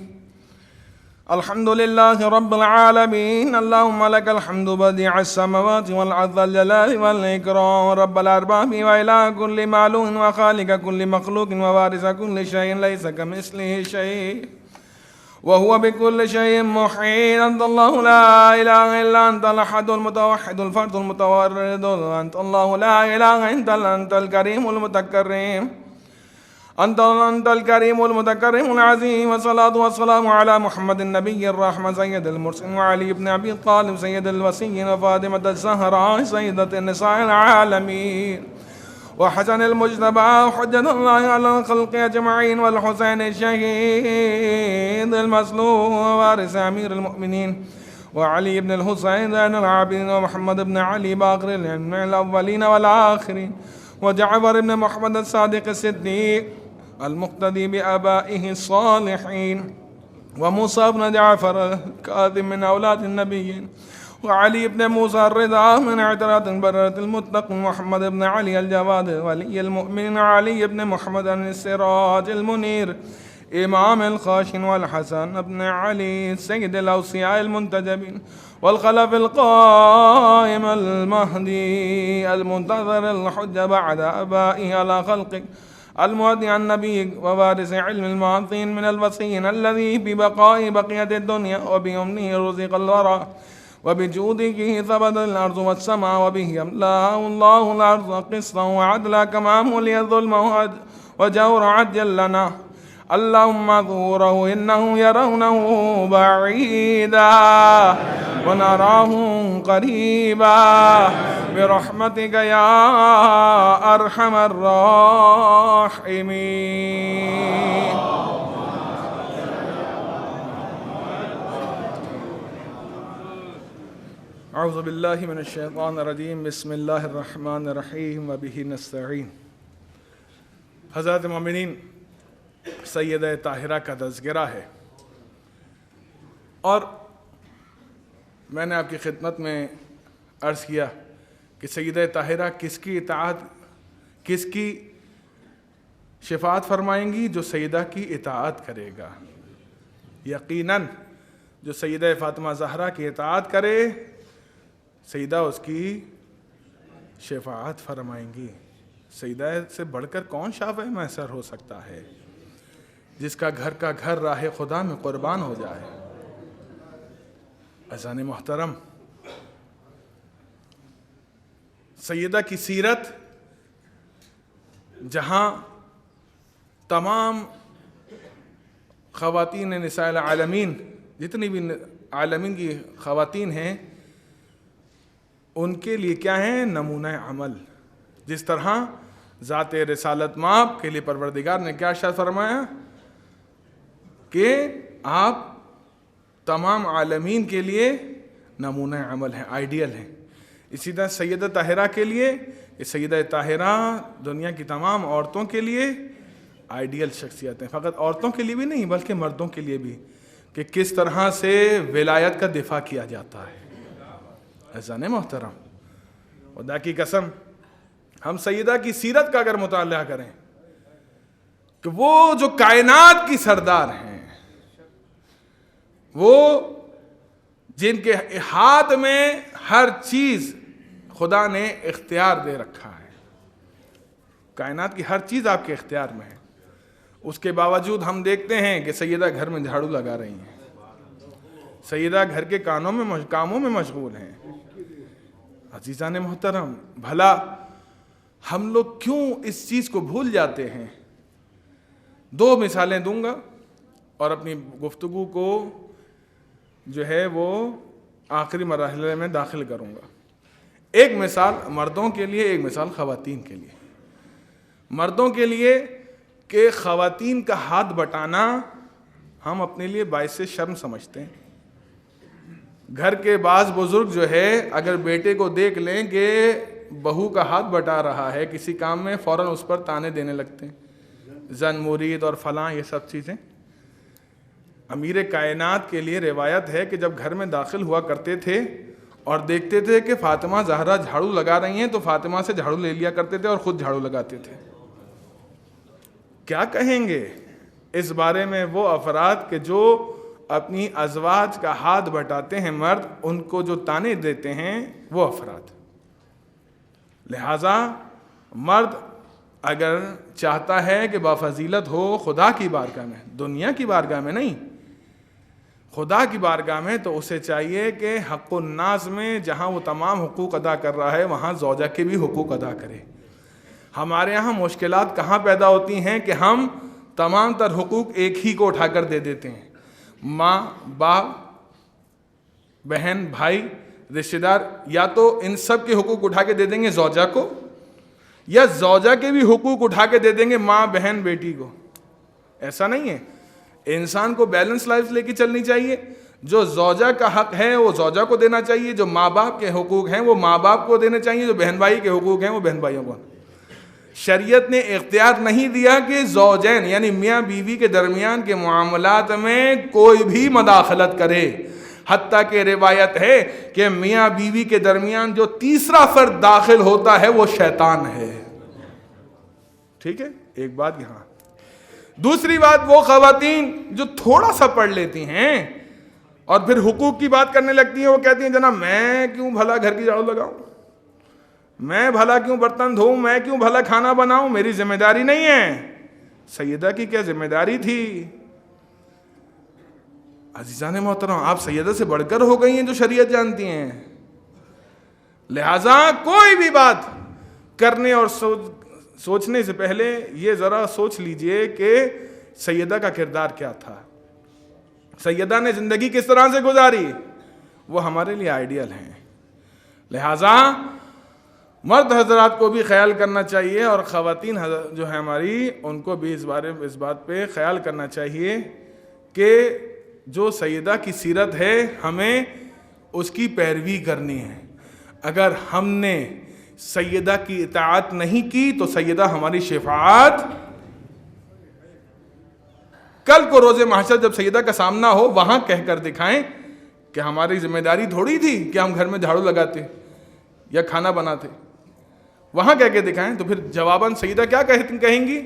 الحمد لله رب العالمين. اللهم لك الحمد بديع السماوات والأرض الجلال والإكرام رب الأرباب وإله كل معلوم وخالق كل مخلوق ووارث كل شيء ليس كمثله شيء وهو بكل شيء محيط. أنت الله لا إله إلا أنت الأحد المتوحد الفرد المتورد. أنت الله لا إله إلا أنت الكريم المتكرم. أنت الكريم المتكرم العظيم. والصلاة والسلام على محمد النبي الرحمة سيد المرسلين وعلي بن أبي طالب سيد الوصيين وفاطمة الزهراء سيدة النساء العالمين وحسن المجتبى وحجة الله على الخلق أجمعين والحسين الشهيد المسلوم ووارث أمير المؤمنين وعلي بن الحسين زين العابدين ومحمد بن علي باقر الأولين والآخرين وجعفر بن محمد الصادق الصديق المقتدي بآبائه الصالحين وموسى بن جعفر الكاظم من أولاد النبيين وعلي بن موسى الرضا من اعتراض بررة المتق محمد بن علي الجواد ولي المؤمنين علي بن محمد السراج المنير إمام الخاشن والحسن بن علي سيد الأوصياء المنتجبين والخلف القائم المهدي المنتظر الحجة بعد آبائه على خلقه المهدي عن النبي ووارث علم المعطين من الوصيين الذي ببقاء بقية الدنيا وبيمنه رزق الورى وبجوده ثبت الأرض والسماء وبه يملأ الله الأرض قسطا وعدلا كما ملي الظلم وجور عجل لنا. اللهم ظهوره إنه يرونه بعيدا ونراه قريبا برحمتك يا أرحم الراحمين. اعوذ باللہ من الشیطان الرجیم. بسم اللہ الرحمن الرحیم وبہ نستعین. حضرات مومنین، سیدہ طاہرہ کا تذکرہ ہے اور میں نے آپ کی خدمت میں عرض کیا کہ سیدہ طاہرہ کس کی اطاعت، کس کی شفاعت فرمائیں گی؟ جو سیدہ کی اطاعت کرے گا. یقیناً جو سیدہ فاطمہ زہرا کی اطاعت کرے، سیدہ اس کی شفاعت فرمائیں گی. سیدہ سے بڑھ کر کون شافع میسر ہو سکتا ہے؟ جس کا گھر راہ خدا میں قربان ہو جائے. عزیزان محترم، سیدہ کی سیرت جہاں تمام خواتین نساء العالمین، جتنی بھی عالمین کی خواتین ہیں، ان کے لیے کیا ہے؟ نمونہ عمل. جس طرح ذات رسالت مآب کے لیے پروردگار نے کیا ارشاد فرمایا کہ آپ تمام عالمین کے لیے نمونہ عمل ہیں، آئیڈیل ہیں. اسی طرح سیدہ طاہرہ کے لیے، سیدہ طاہرہ دنیا کی تمام عورتوں کے لیے آئیڈیل شخصیت ہیں. فقط عورتوں کے لیے بھی نہیں بلکہ مردوں کے لیے بھی، کہ کس طرح سے ولایت کا دفاع کیا جاتا ہے. عزیزان محترم، خدا کی قسم، ہم سیدہ کی سیرت کا اگر مطالعہ کریں کہ وہ جو کائنات کی سردار ہیں، وہ جن کے ہاتھ میں ہر چیز خدا نے اختیار دے رکھا ہے، کائنات کی ہر چیز آپ کے اختیار میں ہے، اس کے باوجود ہم دیکھتے ہیں کہ سیدہ گھر میں جھاڑو لگا رہی ہیں، سیدہ گھر کے کاموں میں مشغول ہیں. عزیزان محترم، بھلا ہم لوگ کیوں اس چیز کو بھول جاتے ہیں؟ دو مثالیں دوں گا اور اپنی گفتگو کو جو ہے وہ آخری مرحلے میں داخل کروں گا. ایک مثال مردوں کے لیے، ایک مثال خواتین کے لیے. مردوں کے لیے کہ خواتین کا ہاتھ بٹانا ہم اپنے لیے باعث شرم سمجھتے ہیں. گھر کے بعض بزرگ جو ہے اگر بیٹے کو دیکھ لیں کہ بہو کا ہاتھ بٹا رہا ہے کسی کام میں، فوراً اس پر تانے دینے لگتے ہیں، زن مرید اور فلاں، یہ سب چیزیں. امیر کائنات کے لیے روایت ہے کہ جب گھر میں داخل ہوا کرتے تھے اور دیکھتے تھے کہ فاطمہ زہرا جھاڑو لگا رہی ہیں تو فاطمہ سے جھاڑو لے لیا کرتے تھے اور خود جھاڑو لگاتے تھے. کیا کہیں گے اس بارے میں وہ افراد کہ جو اپنی ازواج کا ہاتھ بٹاتے ہیں مرد، ان کو جو تانے دیتے ہیں وہ افراد. لہذا مرد اگر چاہتا ہے کہ بافضیلت ہو خدا کی بارگاہ میں، دنیا کی بارگاہ میں نہیں، خدا کی بارگاہ میں، تو اسے چاہیے کہ حق الناس میں جہاں وہ تمام حقوق ادا کر رہا ہے وہاں زوجہ کے بھی حقوق ادا کرے. ہمارے یہاں مشکلات کہاں پیدا ہوتی ہیں کہ ہم تمام تر حقوق ایک ہی کو اٹھا کر دے دیتے ہیں. ماں، باپ، بہن، بھائی، رشتہ دار، یا تو ان سب کے حقوق اٹھا کے دے دیں گے زوجہ کو، یا زوجہ کے بھی حقوق اٹھا کے دے دیں گے ماں، بہن، بیٹی کو. ایسا نہیں ہے. انسان کو بیلنس لائف لے کے چلنی چاہیے. جو زوجہ کا حق ہے وہ زوجہ کو دینا چاہیے، جو ماں باپ کے حقوق ہیں وہ ماں باپ کو دینے چاہیے، جو بہن بھائی کے حقوق ہیں وہ بہن بھائیوں کو. شریعت نے اختیار نہیں دیا کہ زوجین یعنی میاں بیوی کے درمیان کے معاملات میں کوئی بھی مداخلت کرے. حتیٰ کہ روایت ہے کہ میاں بیوی کے درمیان جو تیسرا فرد داخل ہوتا ہے وہ شیطان ہے. ٹھیک ہے، ایک بات یہاں. دوسری بات، وہ خواتین جو تھوڑا سا پڑھ لیتی ہیں اور پھر حقوق کی بات کرنے لگتی ہیں، وہ کہتی ہیں جناب میں کیوں بھلا گھر کی جھاڑو لگاؤں، میں بھلا کیوں برتن دھوؤں، میں کیوں بھلا کھانا بناؤں، میری ذمہ داری نہیں ہے. سیدہ کی کیا ذمہ داری تھی؟ عزیزان محترم، آپ سیدہ سے بڑھ کر ہو گئی ہیں جو شریعت جانتی ہیں. لہٰذا کوئی بھی بات کرنے اور سوچنے سے پہلے یہ ذرا سوچ لیجئے کہ سیدہ کا کردار کیا تھا، سیدہ نے زندگی کس طرح سے گزاری، وہ ہمارے لیے آئیڈیل ہیں. لہٰذا مرد حضرات کو بھی خیال کرنا چاہیے اور خواتین جو ہیں ہماری، ان کو بھی اس بات پہ خیال کرنا چاہیے کہ جو سیدہ کی سیرت ہے ہمیں اس کی پیروی کرنی ہے. اگر ہم نے سیدہ کی اطاعت نہیں کی تو سیدہ ہماری شفاعت کل کو روز محشر جب سیدہ کا سامنا ہو وہاں کہہ کر دکھائیں کہ ہماری ذمہ داری تھوڑی تھی کہ ہم گھر میں جھاڑو لگاتے یا کھانا بناتے. وہاں کہہ کے دکھائیں تو پھر جواباً سیدہ کیا کہیں گی؟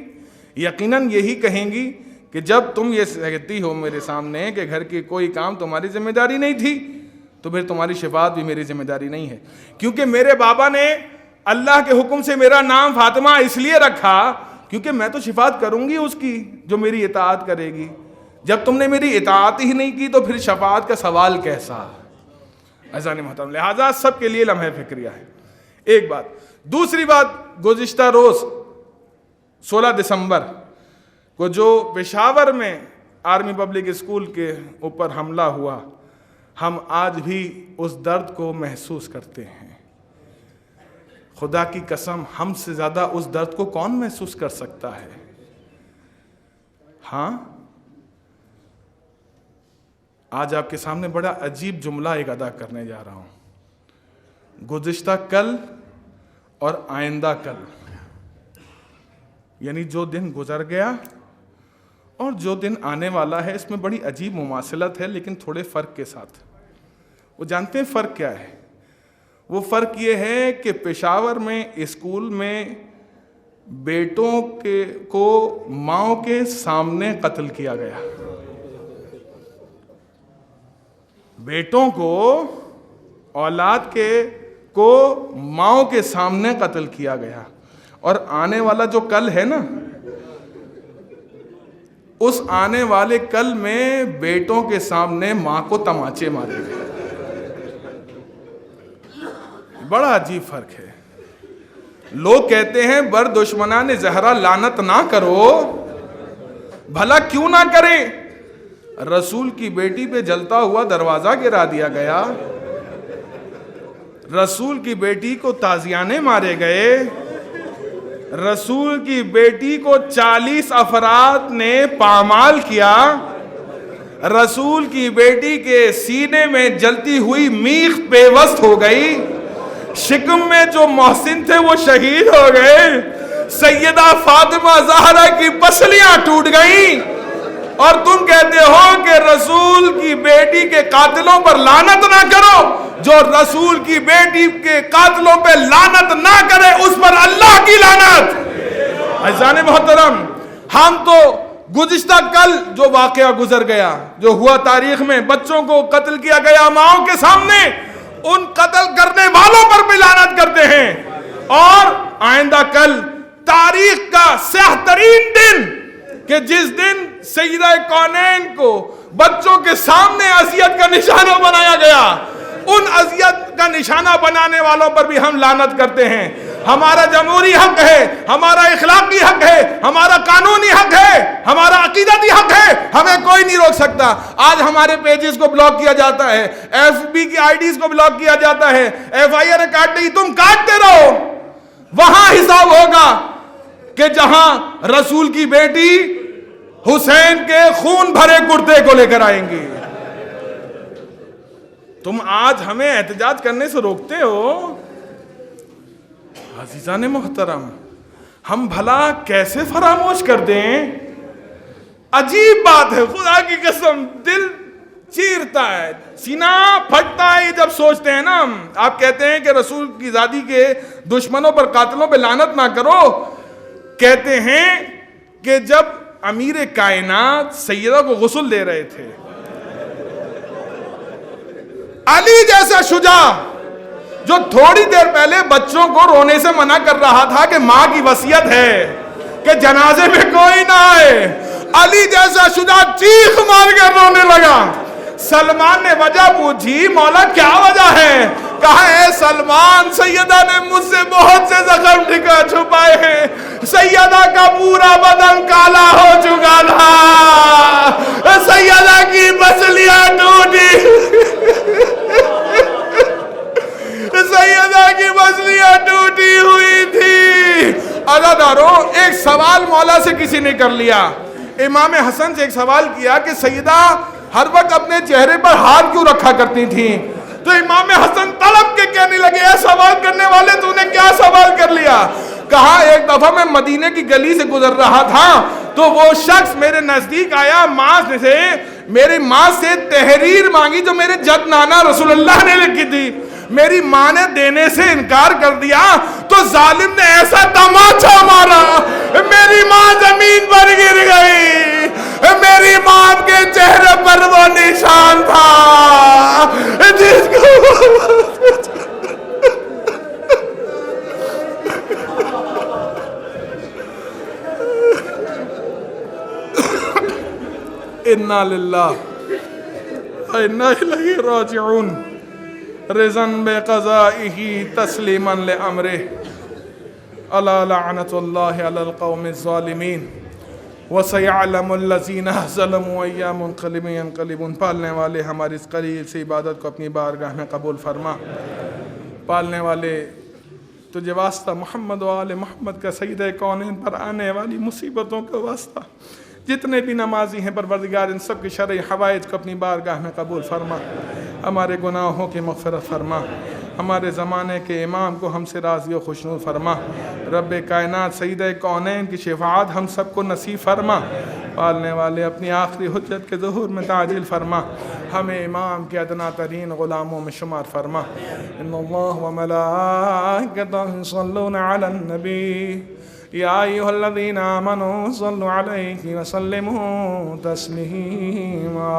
یقیناً یہی کہیں گی کہ جب تم یہ کہتی ہو میرے سامنے کہ گھر کی کوئی کام تمہاری ذمہ داری نہیں تھی تو پھر تمہاری شفاعت بھی میری ذمہ داری نہیں ہے. کیونکہ میرے بابا نے اللہ کے حکم سے میرا نام فاطمہ اس لیے رکھا کیونکہ میں تو شفاعت کروں گی اس کی جو میری اطاعت کرے گی. جب تم نے میری اطاعت ہی نہیں کی تو پھر شفاعت کا سوال کیسا؟ عزیزان محترم، لہٰذا سب کے لیے لمحہ فکریہ ہے. ایک بات. دوسری بات، گزشتہ روز 16 دسمبر کو جو پشاور میں آرمی پبلک اسکول کے اوپر حملہ ہوا، ہم آج بھی اس درد کو محسوس کرتے ہیں. خدا کی قسم ہم سے زیادہ اس درد کو کون محسوس کر سکتا ہے؟ ہاں، آج آپ کے سامنے بڑا عجیب جملہ ایک ادا کرنے جا رہا ہوں. گزشتہ کل اور آئندہ کل، یعنی جو دن گزر گیا اور جو دن آنے والا ہے، اس میں بڑی عجیب مماثلت ہے لیکن تھوڑے فرق کے ساتھ. وہ جانتے ہیں فرق کیا ہے؟ وہ فرق یہ ہے کہ پشاور میں اسکول میں بیٹوں کو ماؤں کے سامنے قتل کیا گیا. بیٹوں کو، اولاد کو ماؤں کے سامنے قتل کیا گیا. اور آنے والا جو کل ہے نا، اس آنے والے کل میں بیٹوں کے سامنے ماں کو تماچے مارے گئے. بڑا عجیب فرق ہے. لوگ کہتے ہیں بر دشمنان زہرا لعنت نہ کرو. بھلا کیوں نہ کریں؟ رسول کی بیٹی پہ جلتا ہوا دروازہ گرا دیا گیا، رسول کی بیٹی کو تازیانے مارے گئے، رسول کی بیٹی کو 40 افراد نے پامال کیا، رسول کی بیٹی کے سینے میں جلتی ہوئی میخ پیوست ہو گئی، شکم میں جو محسن تھے وہ شہید ہو گئے، سیدہ فاطمہ زہرا کی پسلیاں ٹوٹ گئیں، اور تم کہتے ہو کہ رسول کی بیٹی کے قاتلوں پر لعنت نہ کرو. جو رسول کی بیٹی کے قاتلوں پہ لعنت نہ کرے اس پر اللہ کی لعنت. عزیزان محترم، ہم تو گزشتہ کل جو واقعہ گزر گیا، جو ہوا تاریخ میں، بچوں کو قتل کیا گیا ماؤں کے سامنے، ان قتل کرنے والوں پر بھی لعنت کرتے ہیں۔ اور آئندہ کل تاریخ کا سیاہ ترین دن کہ جس دن سیدہ کونین کو بچوں کے سامنے اذیت کا نشانہ بنایا گیا، ان اذیت کا نشانہ بنانے والوں پر بھی ہم لعنت کرتے ہیں۔ ہمارا جمہوری حق ہے، ہمارا اخلاقی حق ہے، ہمارا قانونی حق ہے، ہمارا عقیدتی حق ہے، ہمیں کوئی نہیں روک سکتا۔ آج ہمارے پیجز کو بلاک کیا جاتا ہے، ایف بی کی آئی ڈیز کو بلاک کیا جاتا ہے، ایف آئی آر کاٹ نہیں، تم کاٹتے رہو، وہاں حساب ہوگا کہ جہاں رسول کی بیٹی حسین کے خون بھرے کرتے کو لے کر آئیں گی۔ تم آج ہمیں احتجاج کرنے سے روکتے ہو۔ عزیزان محترم، ہم بھلا کیسے فراموش کر دیں؟ عجیب بات ہے، خدا کی قسم دل چیرتا ہے، سینہ پھٹتا ہے جب سوچتے ہیں نا۔ آپ کہتے ہیں کہ رسول کی ذاتی کے دشمنوں پر، قاتلوں پہ لعنت نہ کرو۔ کہتے ہیں کہ جب امیر کائنات سیدہ کو غسل دے رہے تھے، علی جیسا شجاع جو تھوڑی دیر پہلے بچوں کو رونے سے منع کر رہا تھا کہ ماں کی وصیت ہے کہ جنازے میں کوئی نہ آئے، علی جیسا شجاع چیخ مار کر رونے لگا۔ سلمان نے وجہ پوچھی، مولا کیا وجہ ہے؟ کہا اے سلمان، سیدہ نے مجھ سے بہت سے زخم چھپائے ہیں، سیدہ کا پورا بدن کالا ہو چکا تھا، سیدہ کی پسلیاں ٹوٹی، سیدہ کی پسلیاں ٹوٹی ہوئی تھی۔ عزاداروں، ایک سوال مولا سے کسی نے کر لیا، امام حسن سے ایک سوال کیا کہ سیدہ ہر وقت اپنے چہرے پر ہاتھ کیوں رکھا کرتی تھیں؟ تو امام حسن تڑپ کے کہنے لگے، اے سوال کرنے والے، تو نے کیا سوال کر لیا؟ کہا ایک دفعہ میں مدینے کی گلی سے گزر رہا تھا تو وہ شخص میرے نزدیک آیا، میری ماں سے تحریر مانگی جو میرے جد نانا رسول اللہ نے لکھی تھی، میری ماں نے دینے سے انکار کر دیا تو ظالم نے ایسا تماچا مارا، میری ماں زمین پر گر گئی، میری ماں کے چہرے پر وہ نشان تھا جس کو انا للہ انا الیہ راجعون، رضاً بقضائہ تسلیما لامرہ، الا لعنت اللہ علی القوم الظالمین، وسيعلم الذين ظلموا أي منقلب ينقلبون۔ پالنے والے ہماری اس قریب سے عبادت کو اپنی بارگاہ میں قبول فرما۔ پالنے والے تجھے واسطہ محمد و آل محمد کا سیدہ کونین پر آنے والی مصیبتوں کا واسطہ، جتنے بھی نمازی ہیں پروردگار ان سب کی شرعی حوائج کو اپنی بارگاہ میں قبول فرما، ہمارے گناہوں کی مغفرت فرما، ہمارے زمانے کے امام کو ہم سے راضی و خوشنود فرما، رب کائنات سیدہ کونین کی شفاعت ہم سب کو نصیب فرما، پالنے والے اپنی آخری حجت کے ظہور میں تعجیل فرما، ہمیں امام کے ادنا ترین غلاموں میں شمار فرما۔ ان اللہ و ملائکتہ یصلون علی النبی یا ایھا الذین آمنوا صلوا علیہ وسلموا تسلیما۔